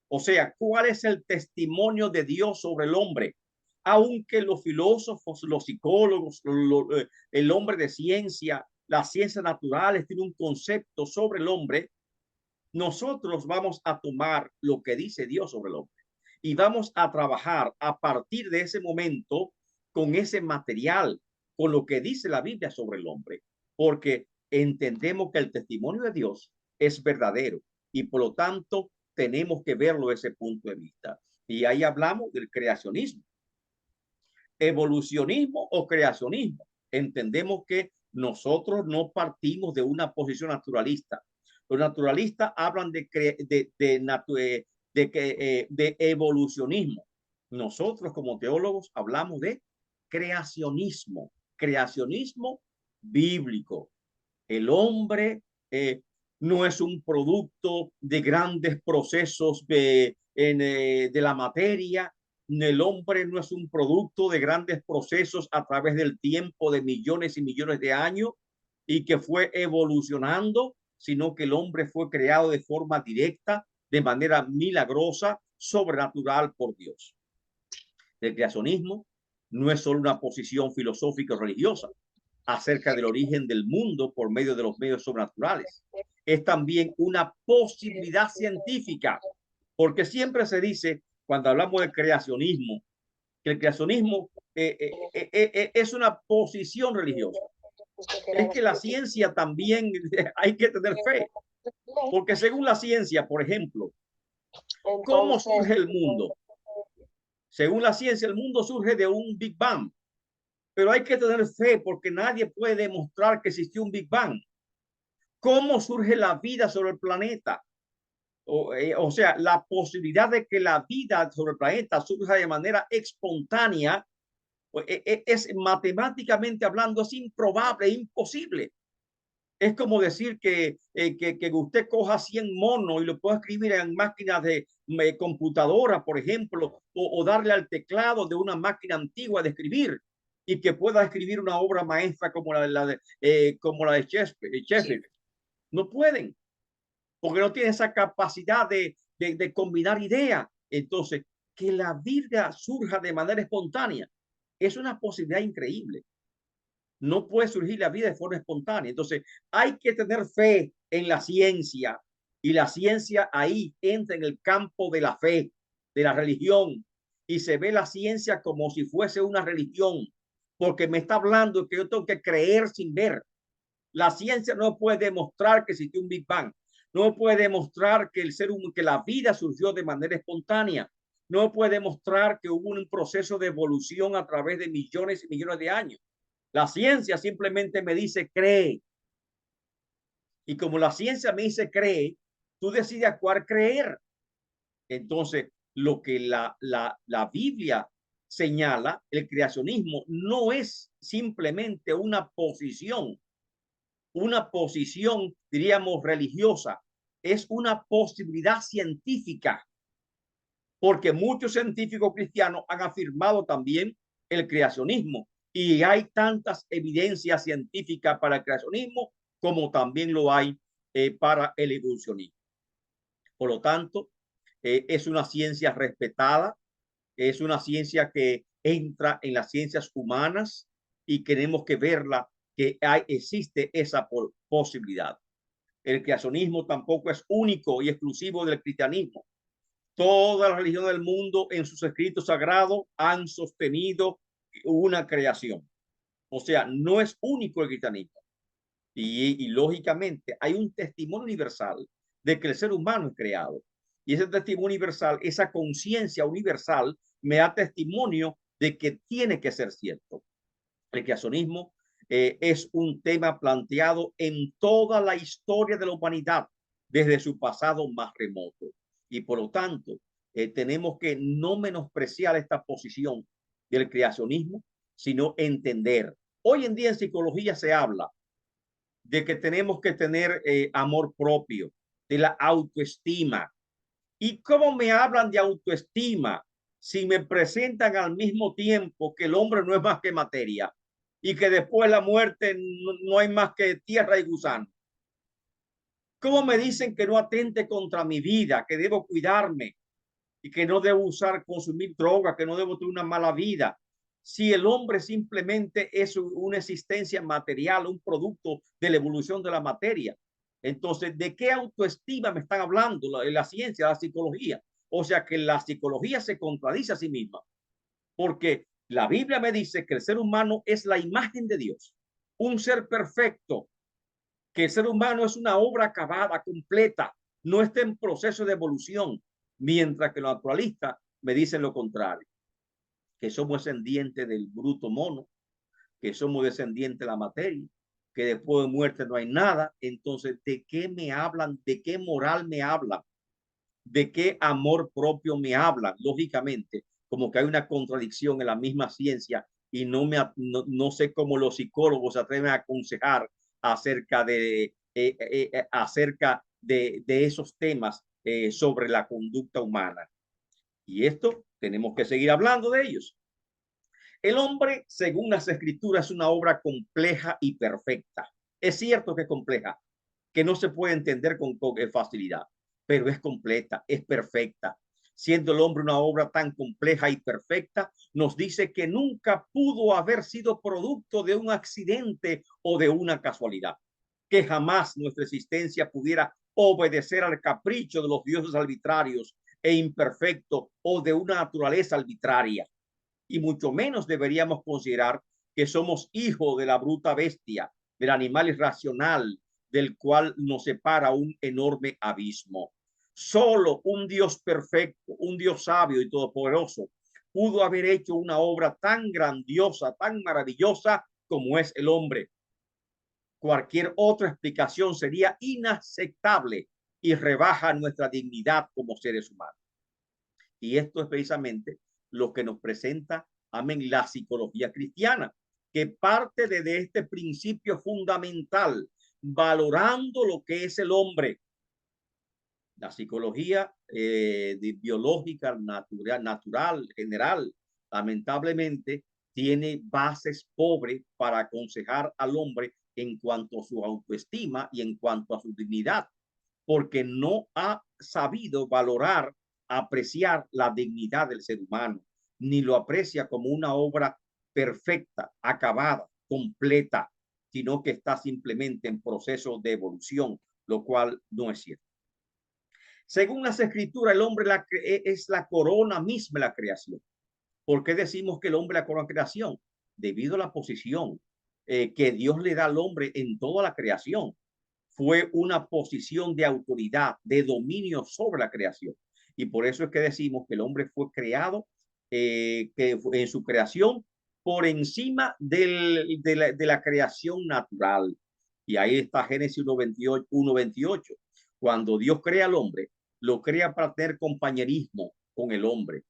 O sea, ¿cuál es el testimonio de Dios sobre el hombre? Aunque los filósofos, los psicólogos, el hombre de ciencia, las ciencias naturales tienen un concepto sobre el hombre, nosotros vamos a tomar lo que dice Dios sobre el hombre y vamos a trabajar a partir de ese momento con ese material, con lo que dice la Biblia sobre el hombre, porque entendemos que el testimonio de Dios es verdadero, y por lo tanto tenemos que verlo desde ese punto de vista. Y ahí hablamos del creacionismo, evolucionismo o creacionismo. Entendemos que nosotros no partimos de una posición naturalista. Los naturalistas hablan de evolucionismo. Nosotros como teólogos hablamos de creacionismo, creacionismo bíblico. El hombre no es un producto de grandes procesos de la materia, el hombre no es un producto de grandes procesos a través del tiempo de millones y millones de años y que fue evolucionando, sino que el hombre fue creado de forma directa, de manera milagrosa, sobrenatural por Dios. El creacionismo no es solo una posición filosófica o religiosa acerca del origen del mundo por medio de los medios sobrenaturales. Es también una posibilidad científica, porque siempre se dice, cuando hablamos del creacionismo, que el creacionismo es una posición religiosa. Es que la ciencia también hay que tener fe, porque según la ciencia, por ejemplo, ¿cómo surge el mundo? Según la ciencia, el mundo surge de un Big Bang, pero hay que tener fe porque nadie puede demostrar que existió un Big Bang. ¿Cómo surge la vida sobre el planeta? O sea, la posibilidad de que la vida sobre el planeta surja de manera espontánea es matemáticamente hablando, es improbable, imposible. Es como decir que usted coja 100 monos y lo pueda escribir en máquinas de computadora, por ejemplo, o darle al teclado de una máquina antigua de escribir y que pueda escribir una obra maestra como como la de Shakespeare. No pueden, porque no tienen esa capacidad de combinar ideas. Entonces, que la vida surja de manera espontánea es una posibilidad increíble. No puede surgir la vida de forma espontánea. Entonces, hay que tener fe en la ciencia y la ciencia ahí entra en el campo de la fe, de la religión, y se ve la ciencia como si fuese una religión, porque me está hablando de que yo tengo que creer sin ver. La ciencia no puede demostrar que existió un Big Bang, no puede demostrar que el ser humano, que la vida surgió de manera espontánea, no puede demostrar que hubo un proceso de evolución a través de millones y millones de años. La ciencia simplemente me dice cree. Y como la ciencia me dice cree, tú decides a cuál creer. Entonces, lo que la Biblia señala, el creacionismo, no es simplemente una posición, diríamos, religiosa, es una posibilidad científica, porque muchos científicos cristianos han afirmado también el creacionismo y hay tantas evidencias científicas para el creacionismo como también lo hay para el evolucionismo. Por lo tanto, es una ciencia respetada, es una ciencia que entra en las ciencias humanas y tenemos que verla que existe esa posibilidad. El creacionismo tampoco es único y exclusivo del cristianismo. Todas las religiones del mundo en sus escritos sagrados han sostenido una creación. O sea, no es único el cristianismo. Y lógicamente hay un testimonio universal de que el ser humano es creado. Y ese testimonio universal, esa conciencia universal, me da testimonio de que tiene que ser cierto. El creacionismo es un tema planteado en toda la historia de la humanidad, desde su pasado más remoto. Y por lo tanto, tenemos que no menospreciar esta posición del creacionismo, sino entender. Hoy en día en psicología se habla de que tenemos que tener amor propio, de la autoestima. ¿Y cómo me hablan de autoestima si me presentan al mismo tiempo que el hombre no es más que materia y que después de la muerte no hay más que tierra y gusano? ¿Cómo me dicen que no atente contra mi vida, que debo cuidarme y que no debo consumir droga, que no debo tener una mala vida? Si el hombre simplemente es una existencia material, un producto de la evolución de la materia. Entonces, ¿de qué autoestima me están hablando la ciencia, la psicología? O sea que la psicología se contradice a sí misma, porque la Biblia me dice que el ser humano es la imagen de Dios, un ser perfecto, que el ser humano es una obra acabada, completa, no está en proceso de evolución, mientras que los naturalistas me dicen lo contrario, que somos descendientes del bruto mono, que somos descendientes de la materia, que después de muerte no hay nada. Entonces, ¿de qué me hablan? ¿De qué moral me hablan? ¿De qué amor propio me hablan? Lógicamente, como que hay una contradicción en la misma ciencia y no sé cómo los psicólogos se atreven a aconsejar acerca de esos temas sobre la conducta humana. Y esto Tenemos que seguir hablando de ellos. El hombre, según las escrituras, es una obra compleja y perfecta. Es cierto que es compleja, que no se puede entender con facilidad, pero es completa, es perfecta. Siendo el hombre una obra tan compleja y perfecta, nos dice que nunca pudo haber sido producto de un accidente o de una casualidad, que jamás nuestra existencia pudiera obedecer al capricho de los dioses arbitrarios e imperfectos o de una naturaleza arbitraria, y mucho menos deberíamos considerar que somos hijos de la bruta bestia, del animal irracional, del cual nos separa un enorme abismo. Solo un Dios perfecto, un Dios sabio y todopoderoso, pudo haber hecho una obra tan grandiosa, tan maravillosa como es el hombre. Cualquier otra explicación sería inaceptable y rebaja nuestra dignidad como seres humanos. Y esto es precisamente lo que nos presenta, amén, la psicología cristiana, que parte de este principio fundamental, valorando lo que es el hombre. La psicología biológica, natural, general, lamentablemente, tiene bases pobres para aconsejar al hombre en cuanto a su autoestima y en cuanto a su dignidad, porque no ha sabido valorar, apreciar la dignidad del ser humano, ni lo aprecia como una obra perfecta, acabada, completa, sino que está simplemente en proceso de evolución, lo cual no es cierto. Según las escrituras, el hombre es la corona misma de la creación. ¿Por qué decimos que el hombre es la corona de la creación? Debido a la posición que Dios le da al hombre en toda la creación. Fue una posición de autoridad, de dominio sobre la creación. Y por eso es que decimos que el hombre fue creado, que en su creación, por encima de la creación natural. Y ahí está Génesis 1:28. Cuando Dios crea al hombre, lo crea para tener compañerismo con el hombre,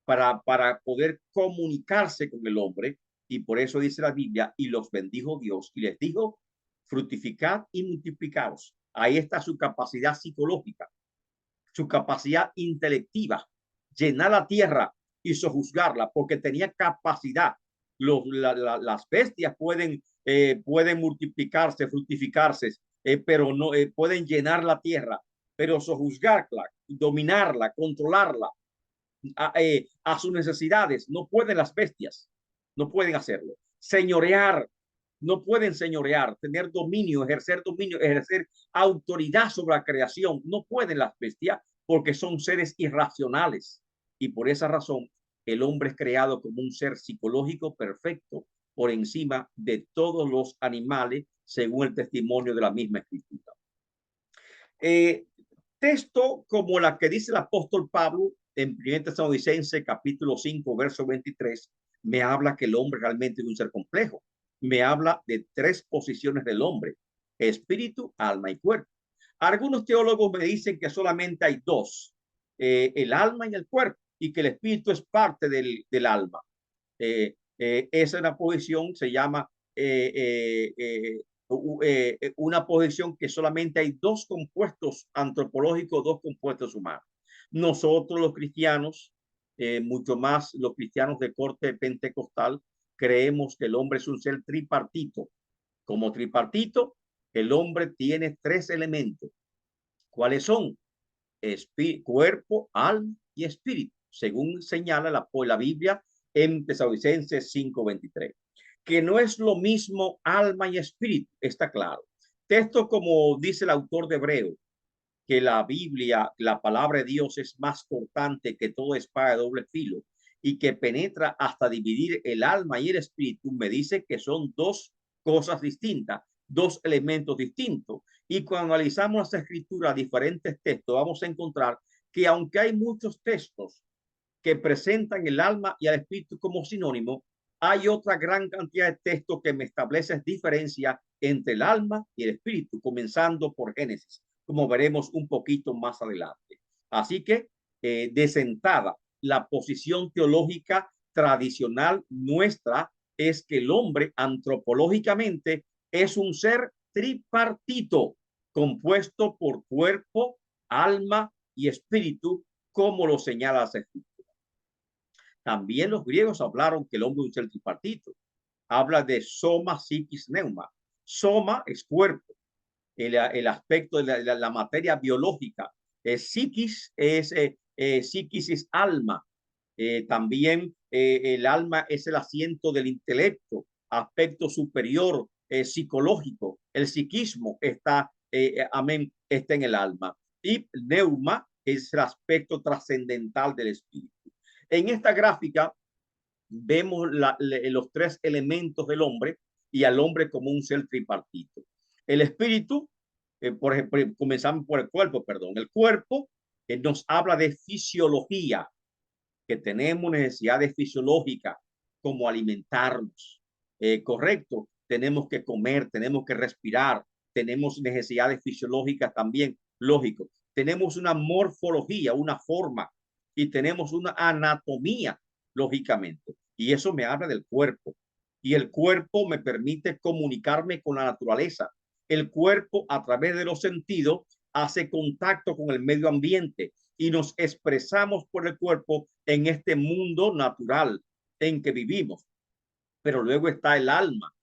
para poder comunicarse con el hombre. Y por eso dice la Biblia, y los bendijo Dios y les dijo, fructificad y multiplicaos. Ahí está su capacidad psicológica, su capacidad intelectiva, llenar la tierra y sojuzgarla, porque tenía capacidad. Las bestias pueden multiplicarse, fructificarse, pero no pueden llenar la tierra, pero sojuzgarla, dominarla, controlarla a sus necesidades. No pueden las bestias, no pueden hacerlo. Señorear, no pueden señorear, tener dominio, ejercer autoridad sobre la creación. No pueden las bestias porque son seres irracionales. Y por esa razón, el hombre es creado como un ser psicológico perfecto por encima de todos los animales, según el testimonio de la misma escritura. Texto como la que dice el apóstol Pablo en 1 Tesalonicenses capítulo 5, verso 23, me habla que el hombre realmente es un ser complejo. Me habla de tres posiciones del hombre: espíritu, alma y cuerpo. Algunos teólogos me dicen que solamente hay dos, el alma y el cuerpo, y que el espíritu es parte del alma. Esa es una posición, se llama una posición que solamente hay dos compuestos antropológicos, dos compuestos humanos. Nosotros los cristianos, mucho más los cristianos de corte pentecostal, creemos que el hombre es un ser tripartito. Como tripartito, el hombre tiene tres elementos. ¿Cuáles son? Cuerpo, alma y espíritu, según señala la Biblia en Tesalonicenses 5:23. Que no es lo mismo alma y espíritu, está claro. Texto como dice el autor de Hebreo, que la Biblia, la palabra de Dios es más cortante que toda espada de doble filo y que penetra hasta dividir el alma y el espíritu, me dice que son dos cosas distintas, dos elementos distintos. Y cuando analizamos las escrituras, diferentes textos, vamos a encontrar que aunque hay muchos textos que presentan el alma y el espíritu como sinónimo, hay otra gran cantidad de textos que me establecen diferencia entre el alma y el espíritu, comenzando por Génesis, como veremos un poquito más adelante. Así que, de sentada, la posición teológica tradicional nuestra es que el hombre antropológicamente es un ser tripartito, compuesto por cuerpo, alma y espíritu, como lo señala la escritura. También los griegos hablaron que el hombre es un ser tripartito. Habla de soma, psiquis, neuma. Soma es cuerpo, el aspecto de la materia biológica. Psiquis psiquis es alma. También el alma es el asiento del intelecto, aspecto superior psicológico. El psiquismo está, amén, está en el alma. Y neuma es el aspecto trascendental del espíritu. En esta gráfica vemos los tres elementos del hombre y al hombre como un ser tripartito. El espíritu, por ejemplo, comenzamos por el cuerpo, perdón. El cuerpo nos habla de fisiología, que tenemos necesidades fisiológicas como alimentarnos, correcto, tenemos que comer, tenemos que respirar, tenemos necesidades fisiológicas también, lógico, tenemos una morfología, una forma y tenemos una anatomía, lógicamente, y eso me habla del cuerpo. Y el cuerpo me permite comunicarme con la naturaleza. El cuerpo, a través de los sentidos, hace contacto con el medio ambiente y nos expresamos por el cuerpo en este mundo natural en que vivimos. Pero luego está el alma.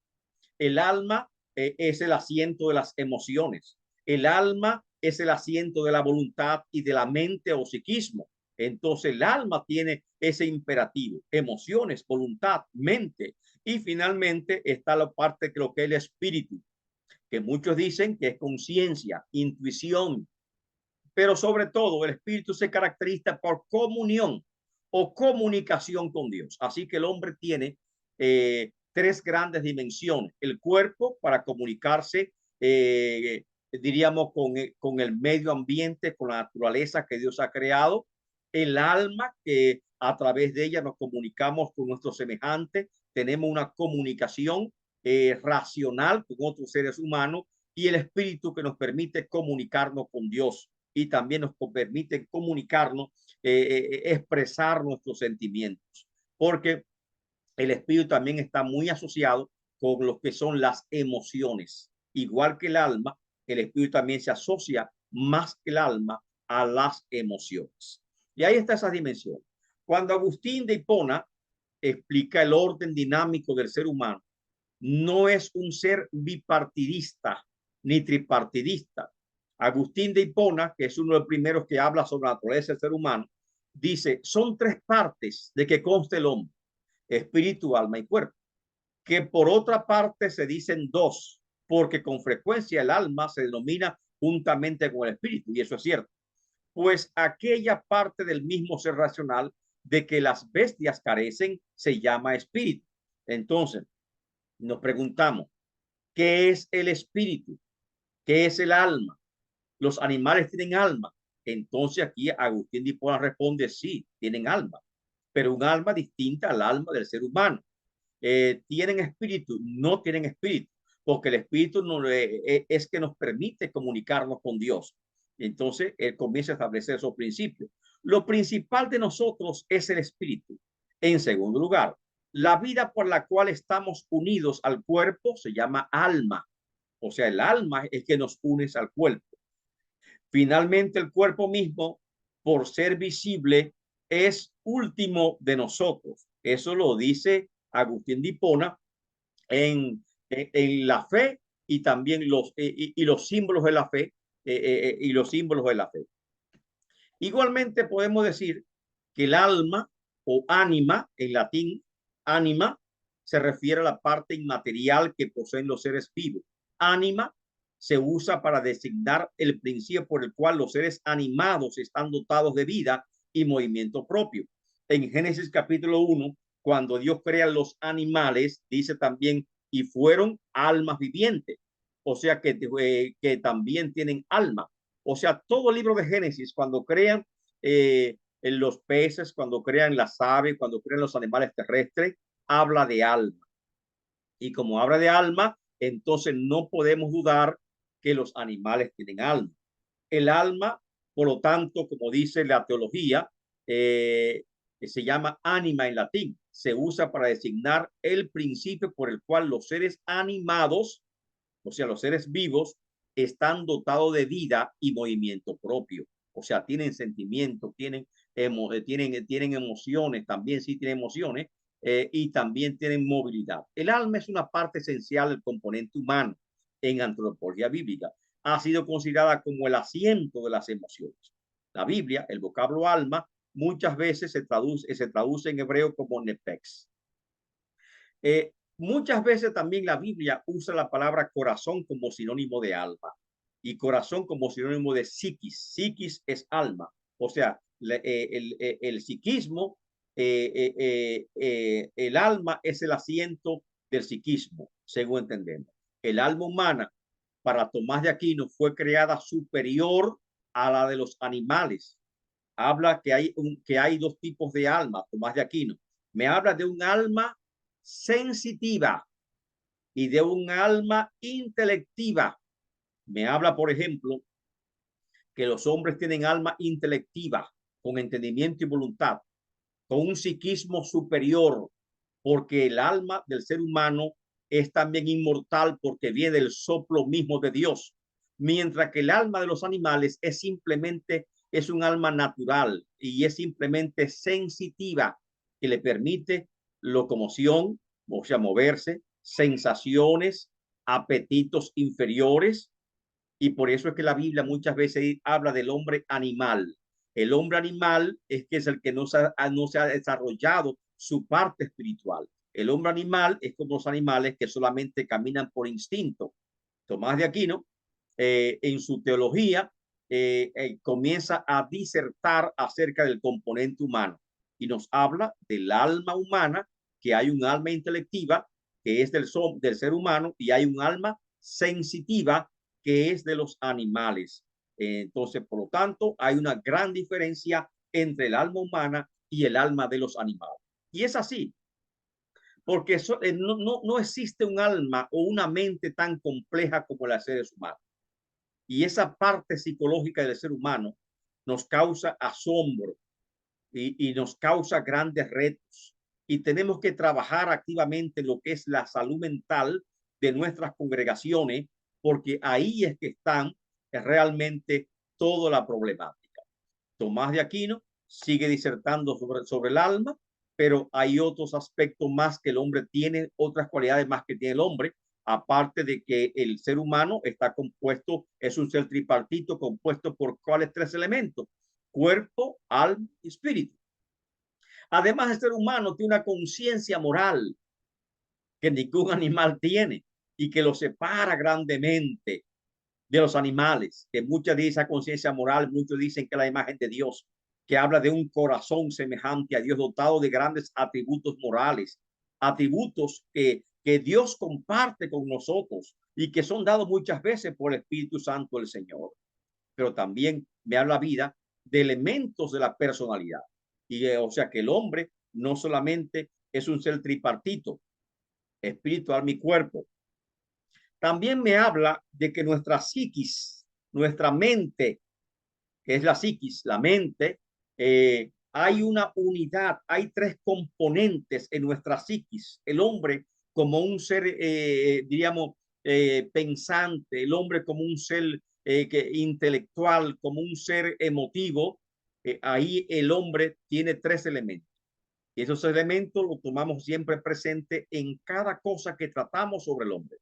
El alma es el asiento de las emociones. El alma es el asiento de la voluntad y de la mente o psiquismo. Entonces el alma tiene ese imperativo, emociones, voluntad, mente. Y finalmente está la parte de lo que es el espíritu, que muchos dicen que es conciencia, intuición, pero sobre todo el espíritu se caracteriza por comunión o comunicación con Dios. Así que el hombre tiene tres grandes dimensiones. El cuerpo para comunicarse, diríamos, con el medio ambiente, con la naturaleza que Dios ha creado. El alma, que a través de ella nos comunicamos con nuestros semejantes, tenemos una comunicación racional con otros seres humanos, y el espíritu que nos permite comunicarnos con Dios y también nos permite comunicarnos, expresar nuestros sentimientos, porque el espíritu también está muy asociado con lo que son las emociones. Igual que el alma, el espíritu también se asocia más que el alma a las emociones. Y ahí está esa dimensión. Cuando Agustín de Hipona explica el orden dinámico del ser humano, no es un ser bipartidista ni tripartidista. Agustín de Hipona, que es uno de los primeros que habla sobre la naturaleza del ser humano, dice, son tres partes de que consta el hombre: espíritu, alma y cuerpo, que por otra parte se dicen dos, porque con frecuencia el alma se denomina juntamente con el espíritu, y eso es cierto, pues aquella parte del mismo ser racional de que las bestias carecen se llama espíritu. Entonces, nos preguntamos, ¿qué es el espíritu? ¿Qué es el alma? ¿Los animales tienen alma? Entonces aquí Agustín de Hipona responde, sí, tienen alma, pero un alma distinta al alma del ser humano. ¿Tienen espíritu? No tienen espíritu, porque el espíritu no, es que nos permite comunicarnos con Dios. Entonces él comienza a establecer esos principios. Lo principal de nosotros es el espíritu. En segundo lugar, la vida por la cual estamos unidos al cuerpo se llama alma. O sea, el alma es que nos une al cuerpo. Finalmente, el cuerpo mismo, por ser visible, es último de nosotros. Eso lo dice Agustín de Hipona en la fe y también los símbolos de la fe y los símbolos de la fe. Igualmente podemos decir que el alma o ánima, en latín, ánima, se refiere a la parte inmaterial que poseen los seres vivos. Ánima se usa para designar el principio por el cual los seres animados están dotados de vida y movimiento propio. En Génesis capítulo 1, cuando Dios crea los animales, dice también, y fueron almas vivientes, o sea que también tienen alma. O sea, todo el libro de Génesis, cuando crean los peces, cuando crean las aves, cuando crean los animales terrestres, habla de alma. Y como habla de alma, entonces no podemos dudar que los animales tienen alma. El alma, por lo tanto, como dice la teología, se llama ánima en latín. Se usa para designar el principio por el cual los seres animados, o sea, los seres vivos, están dotados de vida y movimiento propio. O sea, tienen sentimiento, tienen tienen emociones, también sí tienen emociones, y también tienen movilidad. El alma es una parte esencial del componente humano en antropología bíblica. Ha sido considerada como el asiento de las emociones. La Biblia, el vocablo alma, muchas veces se traduce en hebreo como nepex. Muchas veces también la Biblia usa la palabra corazón como sinónimo de alma y corazón como sinónimo de psiquis. Psiquis es alma. O sea, el psiquismo, el alma es el asiento del psiquismo, según entendemos. El alma humana, para Tomás de Aquino, fue creada superior a la de los animales. Habla que hay dos tipos de alma, Tomás de Aquino. Me habla de un alma sensitiva y de un alma intelectiva. Me habla, por ejemplo, que los hombres tienen alma intelectiva, con entendimiento y voluntad, con un psiquismo superior, porque el alma del ser humano es también inmortal porque viene del soplo mismo de Dios, mientras que el alma de los animales es un alma natural y es simplemente sensitiva, que le permite locomoción, o sea, moverse, sensaciones, apetitos inferiores, y por eso es que la Biblia muchas veces habla del hombre animal. El hombre animal es el que no se ha desarrollado su parte espiritual. El hombre animal es como los animales que solamente caminan por instinto. Tomás de Aquino, en su teología, comienza a disertar acerca del componente humano y nos habla del alma humana, que hay un alma intelectiva que es del ser humano y hay un alma sensitiva que es de los animales. Entonces, por lo tanto, hay una gran diferencia entre el alma humana y el alma de los animales. Y es así, porque no existe un alma o una mente tan compleja como la de seres humanos. Y esa parte psicológica del ser humano nos causa asombro y nos causa grandes retos. Y tenemos que trabajar activamente en lo que es la salud mental de nuestras congregaciones, porque ahí es que están realmente toda la problemática. Tomás de Aquino sigue disertando sobre el alma, pero hay otros aspectos más que el hombre tiene, otras cualidades más que tiene el hombre, aparte de que el ser humano está compuesto, es un ser tripartito compuesto por cuáles tres elementos: cuerpo, alma y espíritu. Además, el ser humano tiene una conciencia moral que ningún animal tiene y que lo separa grandemente de los animales, que muchas de esa conciencia moral, muchos dicen que la imagen de Dios, que habla de un corazón semejante a Dios, dotado de grandes atributos morales, atributos que Dios comparte con nosotros y que son dados muchas veces por el Espíritu Santo del Señor. Pero también me habla vida de elementos de la personalidad. Y o sea que el hombre no solamente es un ser tripartito, espíritu, alma y cuerpo. También me habla de que nuestra psiquis, nuestra mente, que es la psiquis, la mente, hay una unidad, hay tres componentes en nuestra psiquis. El hombre como un ser, diríamos, pensante, el hombre como un ser intelectual, como un ser emotivo. Ahí el hombre tiene tres elementos. Y esos elementos los tomamos siempre presente en cada cosa que tratamos sobre el hombre.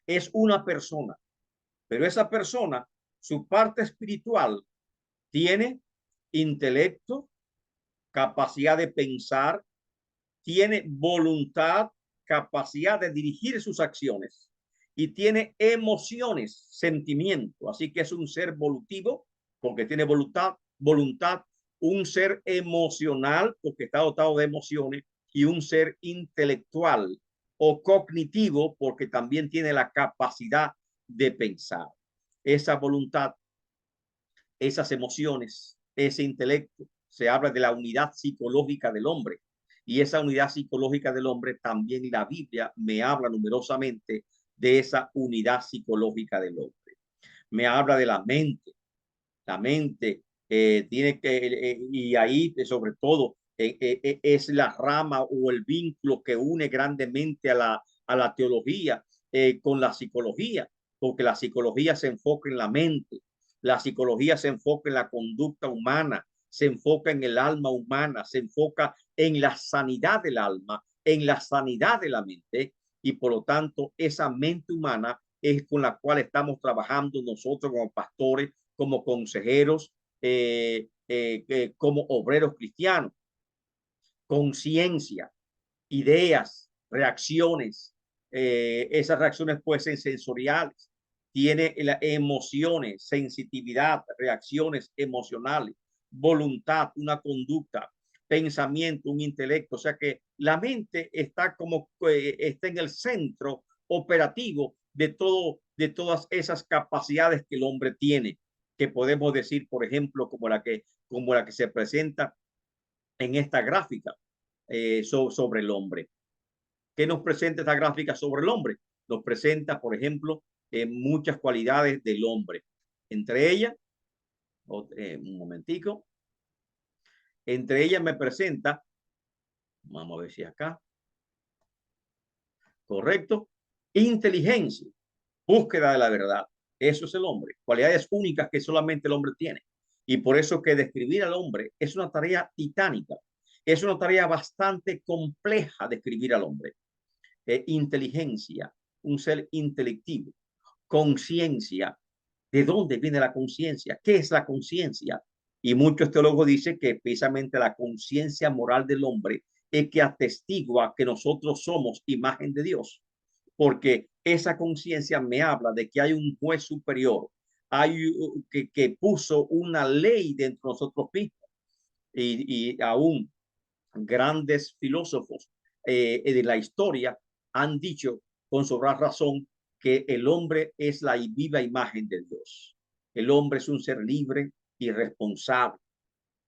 Es una persona, pero esa persona, su parte espiritual, tiene intelecto, capacidad de pensar, tiene voluntad, capacidad de dirigir sus acciones y tiene emociones, sentimiento. Así que es un ser volutivo porque tiene voluntad, un ser emocional porque está dotado de emociones y un ser intelectual o cognitivo porque también tiene la capacidad de pensar. Esa voluntad, esas emociones, ese intelecto, se habla de la unidad psicológica del hombre. Y esa unidad psicológica del hombre, también la Biblia me habla numerosamente de esa unidad psicológica del hombre. Me habla de la mente tiene que, y ahí sobre todo es la rama o el vínculo que une grandemente a la teología con la psicología, porque la psicología se enfoca en la mente, la psicología se enfoca en la conducta humana, se enfoca en el alma humana, se enfoca en la sanidad del alma, en la sanidad de la mente, y por lo tanto esa mente humana es con la cual estamos trabajando nosotros como pastores, como consejeros, como obreros cristianos. Conciencia, ideas, reacciones. Esas reacciones pueden ser sensoriales. Tiene emociones, sensitividad, reacciones emocionales, voluntad, una conducta, pensamiento, un intelecto. O sea que la mente está como está en el centro operativo de todas esas capacidades que el hombre tiene, que podemos decir, por ejemplo, como la que se presenta en esta gráfica sobre el hombre. ¿Qué nos presenta esta gráfica sobre el hombre? Nos presenta, por ejemplo, muchas cualidades del hombre. Entre ellas, un momentico, entre ellas me presenta, vamos a ver si acá, correcto, inteligencia, búsqueda de la verdad. Eso es el hombre, cualidades únicas que solamente el hombre tiene. Y por eso que describir al hombre es una tarea titánica, es una tarea bastante compleja describir al hombre. Inteligencia, un ser intelectivo, conciencia. ¿De dónde viene la conciencia? ¿Qué es la conciencia? Y muchos teólogos dicen que precisamente la conciencia moral del hombre es que atestigua que nosotros somos imagen de Dios, porque esa conciencia me habla de que hay un juez superior, hay que puso una ley dentro de nosotros mismos, y aún grandes filósofos de la historia han dicho con sobra razón que el hombre es la viva imagen de Dios. El hombre es un ser libre y responsable.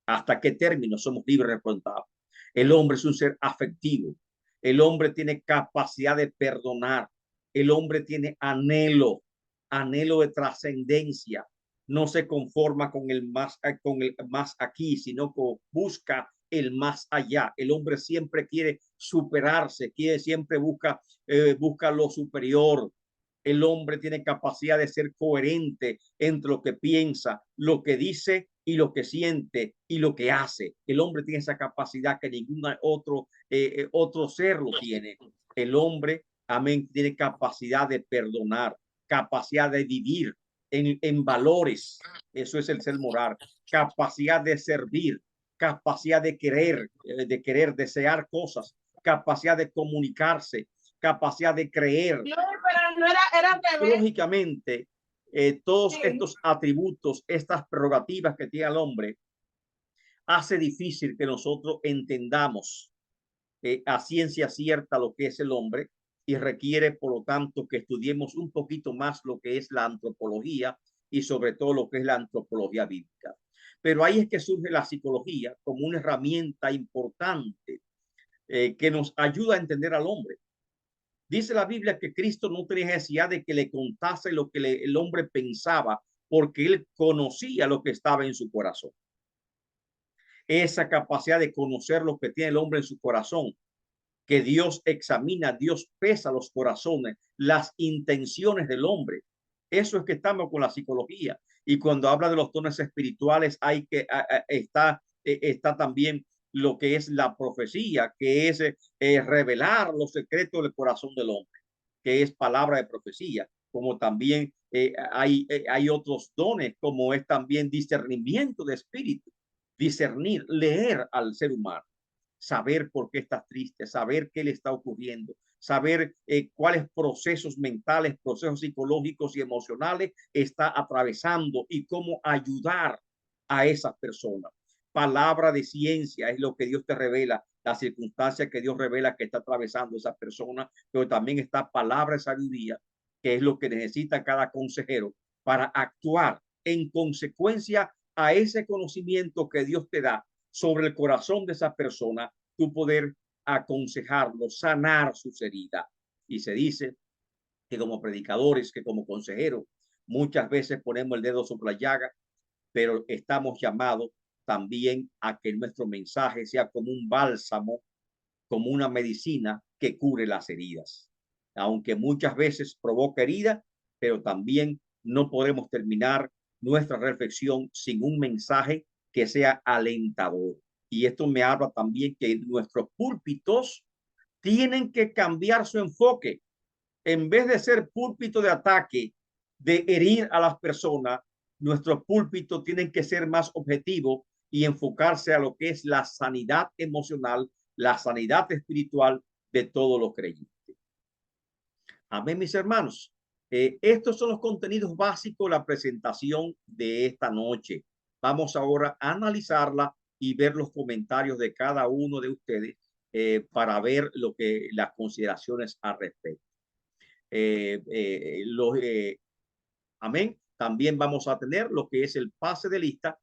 ¿Hasta qué término somos libres y responsables? El hombre es un ser afectivo. El hombre tiene capacidad de perdonar. El hombre tiene anhelo, anhelo de trascendencia. No se conforma con el más aquí, sino que busca el más allá. El hombre siempre quiere superarse, siempre busca lo superior. El hombre tiene capacidad de ser coherente entre lo que piensa, lo que dice y lo que siente y lo que hace. El hombre tiene esa capacidad que ningún otro ser lo tiene. El hombre, amén, tiene capacidad de perdonar, capacidad de vivir en valores. Eso es el ser moral. Capacidad de servir, capacidad de querer, desear cosas, capacidad de comunicarse, capacidad de creer. No, pero no era Lógicamente, todos estos atributos, estas prerrogativas que tiene el hombre, hace difícil que nosotros entendamos a ciencia cierta lo que es el hombre, y requiere, por lo tanto, que estudiemos un poquito más lo que es la antropología y sobre todo lo que es la antropología bíblica. Pero ahí es que surge la psicología como una herramienta importante que nos ayuda a entender al hombre. Dice la Biblia que Cristo no tenía necesidad de que le contase lo que el hombre pensaba, porque él conocía lo que estaba en su corazón. Esa capacidad de conocer lo que tiene el hombre en su corazón, que Dios examina, Dios pesa los corazones, las intenciones del hombre. Eso es que estamos con la psicología. Y cuando habla de los dones espirituales, está también lo que es la profecía, que es revelar los secretos del corazón del hombre, que es palabra de profecía, como también hay otros dones, como es también discernimiento de espíritu, discernir, leer al ser humano, saber por qué está triste, saber qué le está ocurriendo, saber cuáles procesos mentales, procesos psicológicos y emocionales está atravesando y cómo ayudar a esas personas. Palabra de ciencia es lo que Dios te revela, la circunstancia que Dios revela que está atravesando esa persona, pero también está palabra de sabiduría, que es lo que necesita cada consejero para actuar en consecuencia a ese conocimiento que Dios te da sobre el corazón de esa persona, tu poder aconsejarlo, sanar sus heridas. Y se dice que como predicadores, que como consejeros, muchas veces ponemos el dedo sobre la llaga, pero estamos llamados también a que nuestro mensaje sea como un bálsamo, como una medicina que cure las heridas. Aunque muchas veces provoca heridas, pero también no podemos terminar nuestra reflexión sin un mensaje que sea alentador. Y esto me habla también que nuestros púlpitos tienen que cambiar su enfoque. En vez de ser púlpito de ataque, de herir a las personas, nuestros púlpitos tienen que ser más objetivos y enfocarse a lo que es la sanidad emocional, la sanidad espiritual de todos los creyentes. Amén, mis hermanos. Estos son los contenidos básicos de la presentación de esta noche. Vamos ahora a analizarla y ver los comentarios de cada uno de ustedes para ver las consideraciones al respecto. Amén. También vamos a tener lo que es el pase de lista